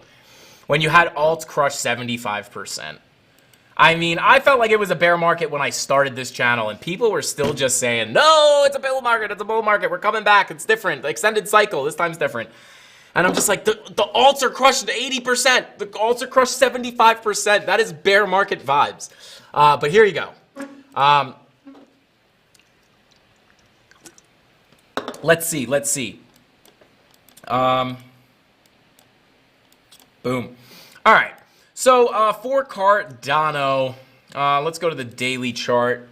when you had alts crush 75%. I mean, I felt like it was a bear market when I started this channel, and people were still just saying, no, it's a bull market, it's a bull market, we're coming back, it's different, the extended cycle, this time's different. And I'm just like, the alts are crushed 80%, the alts are crushed 75%, that is bear market vibes. But here you go. Let's see. Boom. All right. So for Cardano, let's go to the daily chart.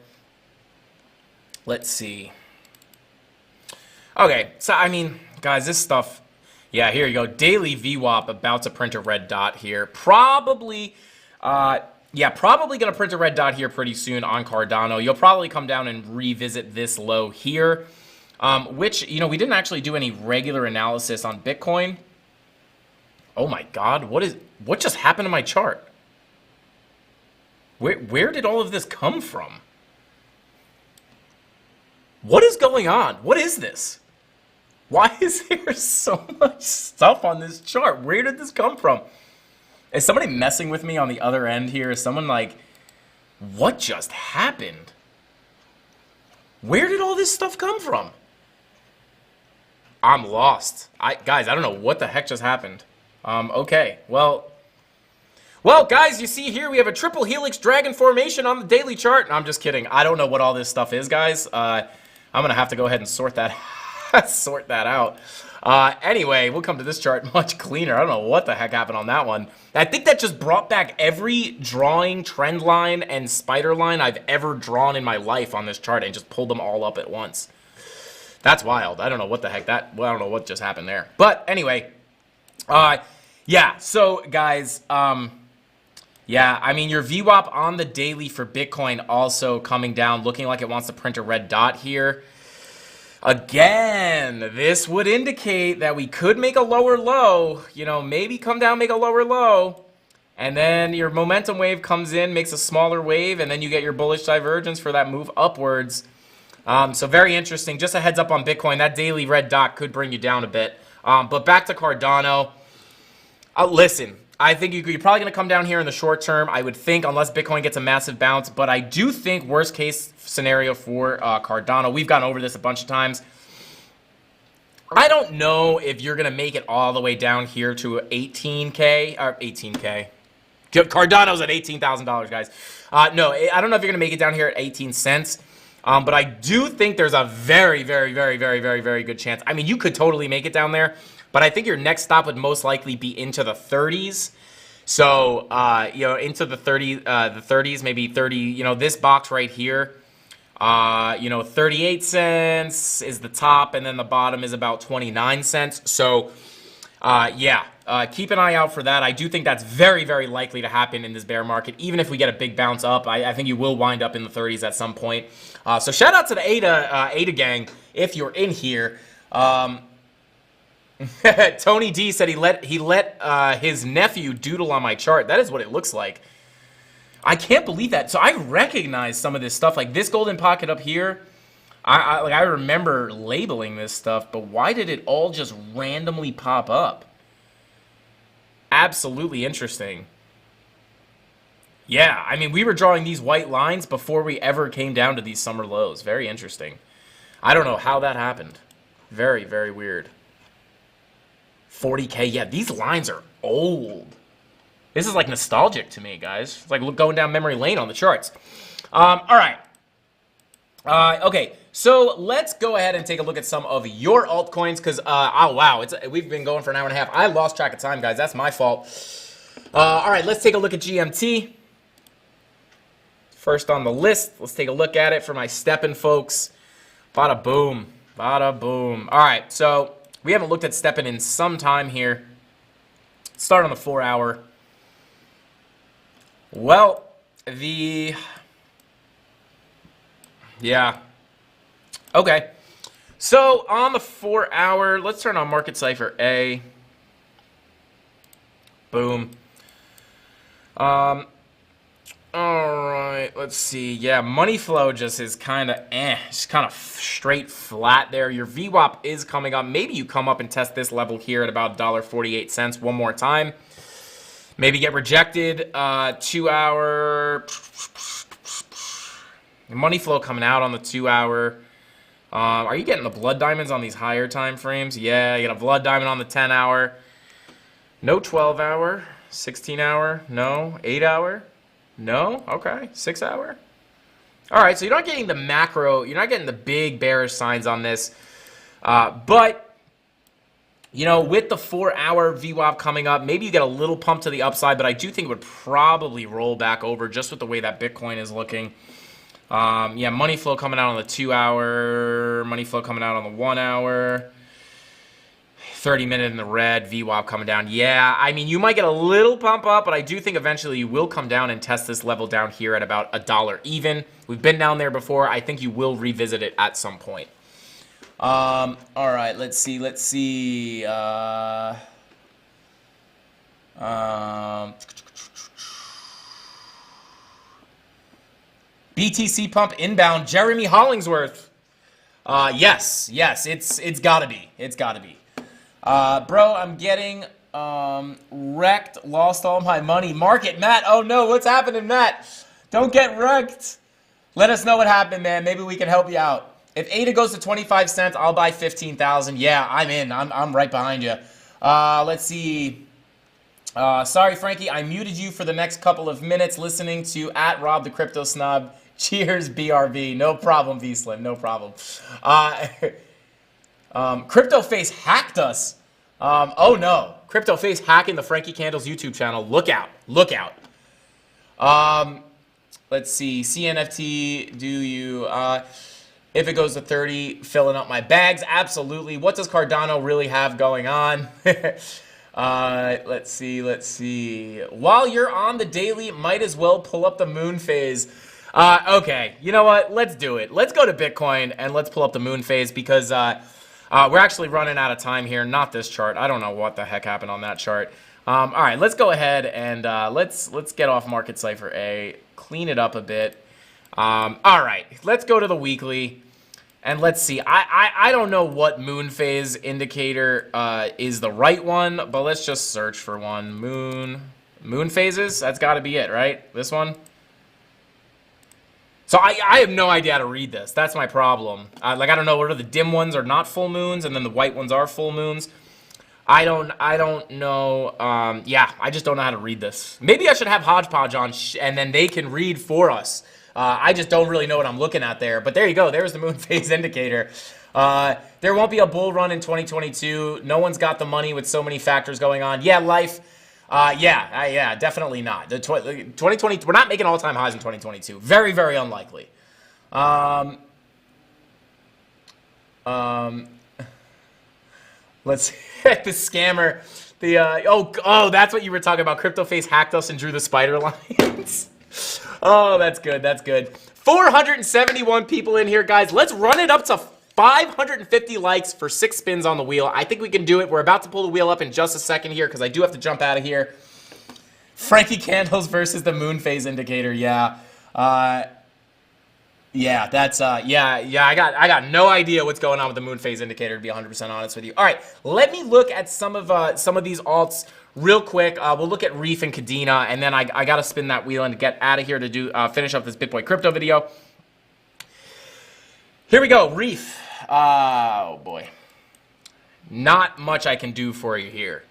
Let's see. Okay. So, I mean, guys, this stuff. Yeah, here you go. Daily VWAP about to print a red dot here. Probably going to print a red dot here pretty soon on Cardano. You'll probably come down and revisit this low here. Which, you know, we didn't actually do any regular analysis on Bitcoin. Oh my God, what just happened to my chart? Where did all of this come from? What is going on? What is this? Why is there so much stuff on this chart? Where did this come from? Is somebody messing with me on the other end here? Is someone like, what just happened? Where did all this stuff come from? I'm lost. Guys, I don't know what the heck just happened. Okay, well, guys, you see here we have a triple helix dragon formation on the daily chart. No, I'm just kidding. I don't know what all this stuff is, guys. I'm gonna have to go ahead and sort that out. Anyway, we'll come to this chart much cleaner. I don't know what the heck happened on that one. I think that just brought back every drawing, trend line, and spider line I've ever drawn in my life on this chart and just pulled them all up at once. That's wild. I don't know what the heck I don't know what just happened there. But anyway, yeah, so guys, yeah, I mean, your VWAP on the daily for Bitcoin also coming down, looking like it wants to print a red dot here. Again, this would indicate that we could make a lower low, you know, maybe come down, make a lower low, and then your momentum wave comes in, makes a smaller wave, and then you get your bullish divergence for that move upwards. So very interesting. Just a heads up on Bitcoin, that daily red dot could bring you down a bit. But back to Cardano. Listen, I think you're probably going to come down here in the short term, I would think, unless Bitcoin gets a massive bounce. But I do think worst case scenario for Cardano, we've gone over this a bunch of times. I don't know if you're going to make it all the way down here to 18K, or 18K. Cardano's at $18,000, guys. No, I don't know if you're going to make it down here at 18 cents. But I do think there's a very, very, very, very, very, very good chance. I mean, you could totally make it down there. But I think your next stop would most likely be into the 30s. So, you know, into the 30s, maybe 30, you know, this box right here, you know, 38 cents is the top, and then the bottom is about 29 cents. So, yeah, keep an eye out for that. I do think that's very, very likely to happen in this bear market. Even if we get a big bounce up, I think you will wind up in the 30s at some point. So shout out to the ADA gang if you're in here. Tony D said he let his nephew doodle on my chart. That is what it looks like. I can't believe that. So I recognize some of this stuff, like this golden pocket up here. I remember labeling this stuff, but why did it all just randomly pop up? Absolutely interesting. Yeah, I mean, we were drawing these white lines before we ever came down to these summer lows. Very interesting. I don't know how that happened. Very, very weird. 40K, yeah, these lines are old. This is like nostalgic to me, guys. It's like going down memory lane on the charts. All right. Okay, so let's go ahead and take a look at some of your altcoins because, oh, wow, we've been going for an hour and a half. I lost track of time, guys. That's my fault. All right, let's take a look at GMT. First on the list, let's take a look at it for my steppin' folks. Bada boom. Bada boom. All right, so we haven't looked at steppin' in some time here. Start on the 4 hour. Well, yeah. Okay. So on the 4 hour, let's turn on Market Cipher A. Boom. All right, let's see. Yeah, money flow just is kind of just kind of straight flat there. Your VWAP is coming up. Maybe you come up and test this level here at about $1.48 one more time. Maybe get rejected. 2 hour. Money flow coming out on the 2 hour. Are you getting the blood diamonds on these higher time frames? Yeah, you get a blood diamond on the 10 hour. No 12 hour. 16 hour. No. 8 hour. No. Okay. 6 hour. All right, so you're not getting the macro. You're not getting the big bearish signs on this. But you know, with the 4 hour VWAP coming up, maybe you get a little pump to the upside, but I do think it would probably roll back over just with the way that Bitcoin is looking. Yeah, money flow coming out on the 2 hour, money flow coming out on the 1 hour, 30-minute in the red, VWAP coming down. Yeah, I mean, you might get a little pump up, but I do think eventually you will come down and test this level down here at about $1 even. We've been down there before. I think you will revisit it at some point. All right, let's see. BTC pump inbound, Jeremy Hollingsworth. Yes, it's gotta be. Bro, I'm getting wrecked, lost all my money. Market, Matt. Oh no, what's happening, Matt? Don't get wrecked. Let us know what happened, man. Maybe we can help you out. If ADA goes to 25 cents, I'll buy 15,000. Yeah, I'm in. I'm right behind you. Let's see. Sorry, Frankie, I muted you for the next couple of minutes listening to @RobTheCryptoSnob. Cheers, BRB. No problem, V-Slim. No problem. CryptoFace hacked us. Oh, no. CryptoFace hacking the Frankie Candles YouTube channel. Look out. Look out. Let's see. CNFT, do you... if it goes to 30, filling up my bags. Absolutely. What does Cardano really have going on? Let's see. While you're on the daily, might as well pull up the moon phase. Okay, you know what? Let's do it. Let's go to Bitcoin and let's pull up the moon phase because we're actually running out of time here. Not this chart. I don't know what the heck happened on that chart. All right, let's go ahead and let's get off Market Cipher A, clean it up a bit. All right, let's go to the weekly. And let's see, I don't know what moon phase indicator is the right one, but let's just search for one. Moon phases, that's got to be it, right? This one? So I have no idea how to read this. That's my problem. Like, I don't know what are the dim ones are not full moons, and then the white ones are full moons. I don't know. Yeah, I just don't know how to read this. Maybe I should have Hodgepodge on, and then they can read for us. I just don't really know what I'm looking at there. But there you go. There's the moon phase indicator. There won't be a bull run in 2022. No one's got the money with so many factors going on. Yeah, life. Yeah, definitely not. 2020. We're not making all-time highs in 2022. Very, very unlikely. Let's hit the scammer. The oh, that's what you were talking about. CryptoFace hacked us and drew the spider lines. Oh, that's good. That's good. 471 people in here, guys. Let's run it up to 550 likes for 6 spins on the wheel. I think we can do it. We're about to pull the wheel up in just a second here because I do have to jump out of here. Frankie Candles versus the moon phase indicator. Yeah. Yeah, that's I got no idea what's going on with the moon phase indicator, to be 100% honest with you. All right, let me look at some of these alts real quick. We'll look at Reef and Kadena, and then I got to spin that wheel and get out of here to do finish up this BitBoy crypto video. Here we go, Reef. Oh boy, not much I can do for you here.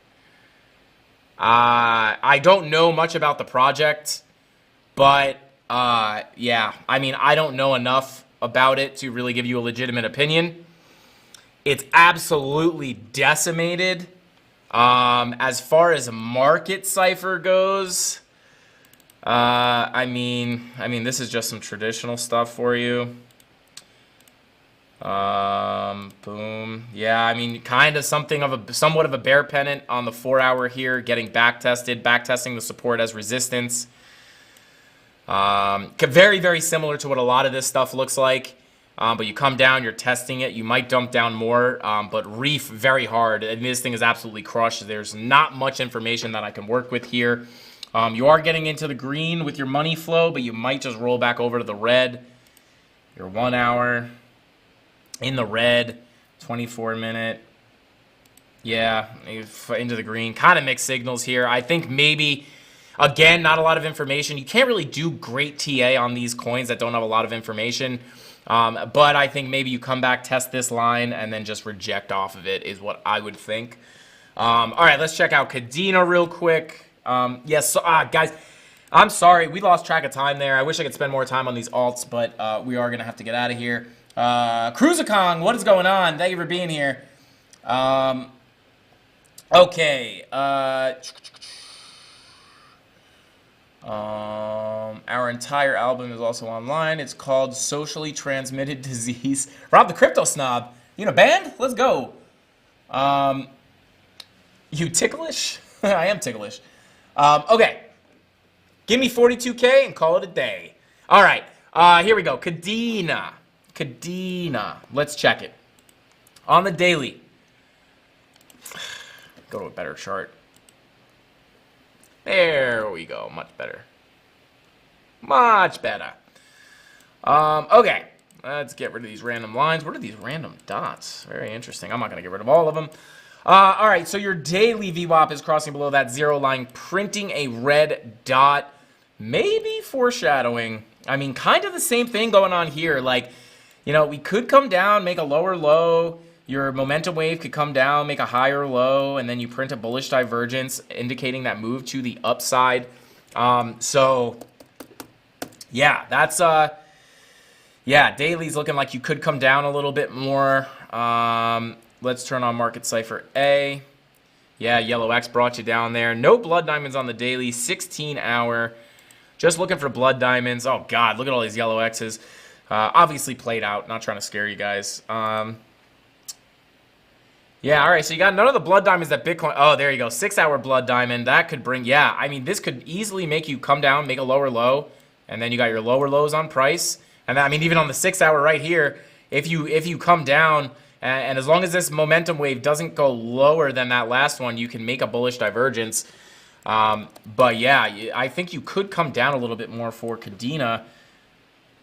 I don't know much about the project, but yeah, I mean, I don't know enough about it to really give you a legitimate opinion. It's absolutely decimated. As far as Market Cipher goes, I mean, this is just some traditional stuff for you. Boom. Yeah, I mean, kind of somewhat of a bear pennant on the 4 hour here, getting backtesting the support as resistance. Very, very similar to what a lot of this stuff looks like. But you come down, you're testing it. You might dump down more, but Reef very hard. And this thing is absolutely crushed. There's not much information that I can work with here. You are getting into the green with your money flow, but you might just roll back over to the red. Your 1 hour in the red, 24 minute. Yeah, into the green. Kind of mixed signals here. I think maybe, again, not a lot of information. You can't really do great TA on these coins that don't have a lot of information. But I think maybe you come back, test this line, and then just reject off of it is what I would think. All right, let's check out Cadena real quick. Yes, so, guys, I'm sorry. We lost track of time there. I wish I could spend more time on these alts, but we are going to have to get out of here. Cruiser-Kong, what is going on? Thank you for being here. Okay. Our entire album is also online. It's called Socially Transmitted Disease. Rob the Crypto Snob. You in a band? Let's go. You ticklish? I am ticklish. Okay. Give me 42K and call it a day. All right. Here we go. Cadena. Let's check it. On the daily. Go to a better chart. There we go. Much better. Much better. Okay. Let's get rid of these random lines. What are these random dots? Very interesting. I'm not going to get rid of all of them. All right. So your daily VWAP is crossing below that zero line, printing a red dot. Maybe foreshadowing. I mean, kind of the same thing going on here. Like, you know, we could come down, make a lower low. Your momentum wave could come down, make a higher low, and then you print a bullish divergence, indicating that move to the upside. So, yeah, that's, yeah, daily's looking like you could come down a little bit more. Let's turn on Market Cipher A. Yeah, Yellow X brought you down there. No blood diamonds on the daily, 16-hour. Just looking for blood diamonds. Oh, God, look at all these Yellow X's. Obviously played out, not trying to scare you guys. Yeah, all right, so you got none of the blood diamonds that Bitcoin... Oh, there you go, 6-hour blood diamond. That could bring... Yeah, I mean, this could easily make you come down, make a lower low, and then you got your lower lows on price. And I mean, even on the 6-hour right here, if you come down, and as long as this momentum wave doesn't go lower than that last one, you can make a bullish divergence. But yeah, I think you could come down a little bit more for Cadena.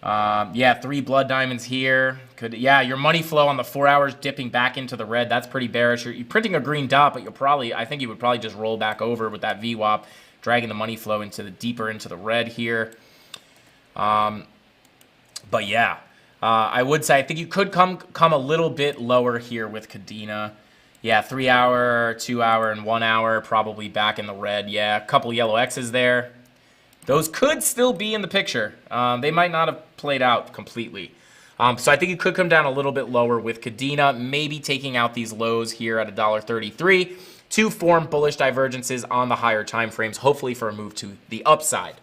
Yeah, 3 blood diamonds here. Yeah, your money flow on the 4 hours dipping back into the red. That's pretty bearish. You're printing a green dot, but I think you would probably just roll back over with that VWAP, dragging the money flow deeper into the red here. But yeah, I would say I think you could come a little bit lower here with Cadena. Yeah, 3 hour, 2 hour, and 1 hour probably back in the red. Yeah, a couple yellow X's there. Those could still be in the picture. They might not have played out completely. So I think it could come down a little bit lower with Cadena, maybe taking out these lows here at $1.33 to form bullish divergences on the higher time frames, hopefully for a move to the upside.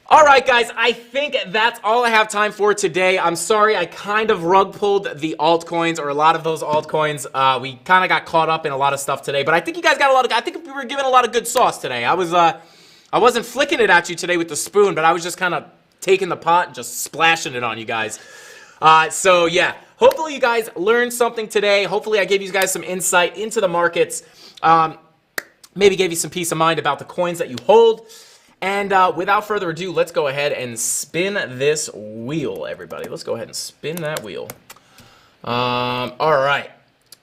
All right, guys, I think that's all I have time for today. I'm sorry, I kind of rug pulled the altcoins, or a lot of those altcoins. We kind of got caught up in a lot of stuff today, but I think you guys got a lot of... I think we were given a lot of good sauce today. I wasn't flicking it at you today with the spoon, but I was just kind of taking the pot and just splashing it on you guys. So, yeah, hopefully you guys learned something today. Hopefully I gave you guys some insight into the markets. Maybe gave you some peace of mind about the coins that you hold. And without further ado, let's go ahead and spin this wheel, everybody. Let's go ahead and spin that wheel. All right.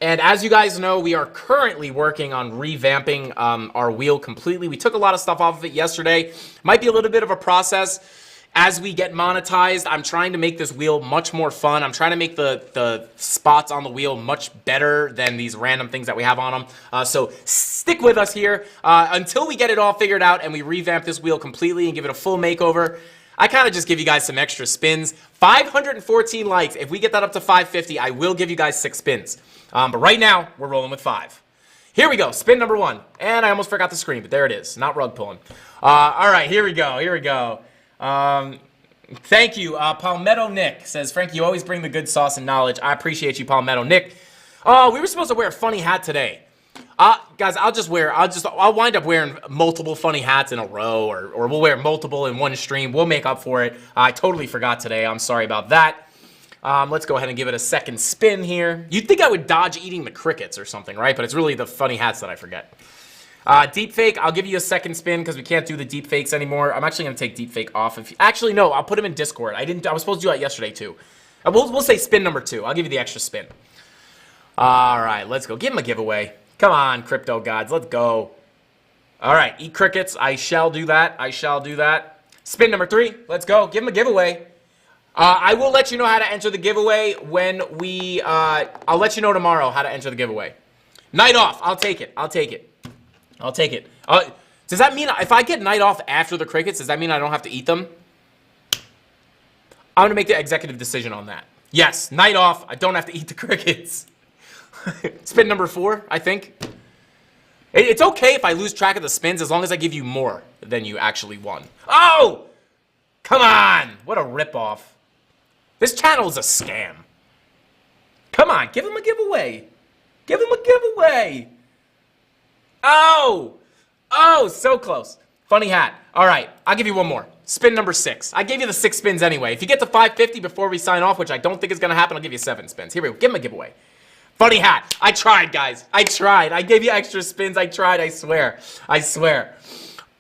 And as you guys know, we are currently working on revamping our wheel completely. We took a lot of stuff off of it yesterday. Might be a little bit of a process. As we get monetized, I'm trying to make this wheel much more fun. I'm trying to make the spots on the wheel much better than these random things that we have on them. So stick with us here until we get it all figured out and we revamp this wheel completely and give it a full makeover. I kind of just give you guys some extra spins. 514 likes. If we get that up to 550, I will give you guys 6 spins. But right now, we're rolling with 5. Here we go. Spin number 1. And I almost forgot the screen, but there it is. Not rug pulling. All right, here we go. Here we go. Thank you. Palmetto Nick says, Frank, you always bring the good sauce and knowledge. I appreciate you, Palmetto Nick. Oh, we were supposed to wear a funny hat today. Guys, I'll wind up wearing multiple funny hats in a row, or we'll wear multiple in one stream. We'll make up for it. I totally forgot today. I'm sorry about that. Let's go ahead and give it a second spin here. You'd think I would dodge eating the crickets or something, right? But it's really the funny hats that I forget. Deepfake, I'll give you a second spin because we can't do the deepfakes anymore. I'm actually going to take deepfake off. Actually, no, I'll put them in Discord. I was supposed to do that yesterday, too. We'll say spin number 2. I'll give you the extra spin. All right, let's go. Give him a giveaway. Come on, crypto gods. Let's go. All right, eat crickets. I shall do that. I shall do that. Spin number 3. Let's go. Give him a giveaway. I will let you know how to enter the giveaway when we... I'll let you know tomorrow how to enter the giveaway. Night off. I'll take it. I'll take it. I'll take it. Does that mean if I get night off after the crickets, does that mean I don't have to eat them? I'm going to make the executive decision on that. Yes, night off. I don't have to eat the crickets. Spin number 4, I think. It's okay if I lose track of the spins as long as I give you more than you actually won. Oh! Come on! What a ripoff. This channel is a scam. Come on, give him a giveaway. Give him a giveaway. Oh! Oh, so close. Funny hat. All right, I'll give you one more. Spin number 6. I gave you the 6 spins anyway. If you get to 550 before we sign off, which I don't think is going to happen, I'll give you 7 spins. Here we go. Give him a giveaway. Funny hat. I tried, guys. I tried. I gave you extra spins. I tried. I swear. I swear.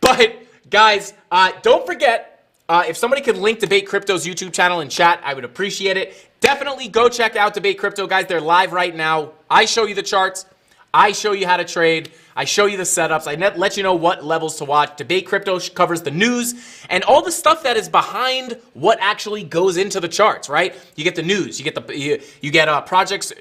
But, guys, don't forget, if somebody could link Debate Crypto's YouTube channel in chat, I would appreciate it. Definitely go check out Debate Crypto, guys. They're live right now. I show you the charts. I show you how to trade. I show you the setups. I let you know what levels to watch. Debate Crypto covers the news and all the stuff that is behind what actually goes into the charts, right? You get the news. You get projects,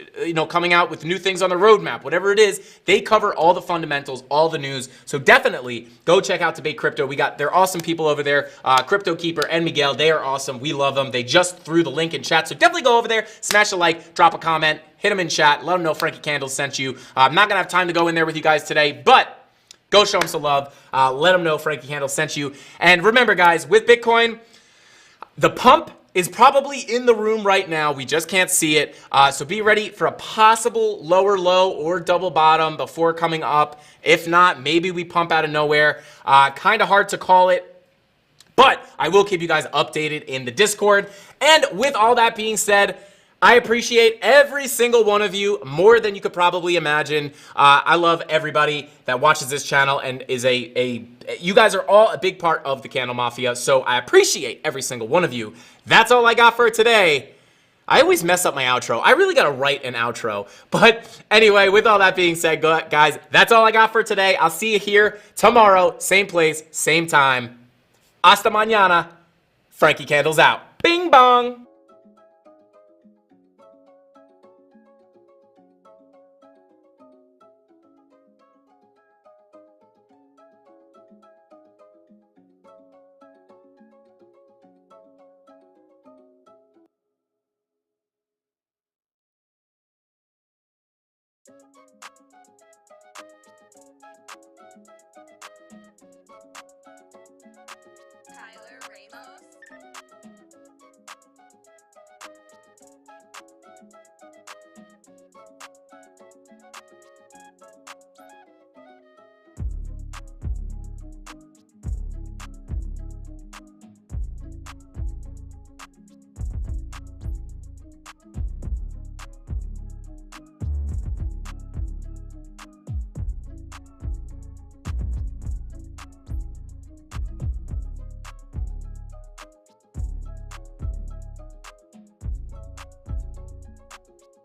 coming out with new things on the roadmap. Whatever it is, they cover all the fundamentals, all the news. So definitely go check out Debate Crypto. They're awesome people over there. Crypto Keeper and Miguel, they are awesome. We love them. They just threw the link in chat. So definitely go over there, smash a like, drop a comment. Hit them in chat. Let them know Frankie Candles sent you. I'm not going to have time to go in there with you guys today, but go show them some love. Let them know Frankie Candles sent you. And remember, guys, with Bitcoin, the pump is probably in the room right now. We just can't see it. So be ready for a possible lower low or double bottom before coming up. If not, maybe we pump out of nowhere. Kind of hard to call it. But I will keep you guys updated in the Discord. And with all that being said, I appreciate every single one of you more than you could probably imagine. I love everybody that watches this channel and is you guys are all a big part of the Candle Mafia, so I appreciate every single one of you. That's all I got for today. I always mess up my outro. I really got to write an outro. But anyway, with all that being said, guys, that's all I got for today. I'll see you here tomorrow, same place, same time. Hasta mañana. Frankie Candles out. Bing bong.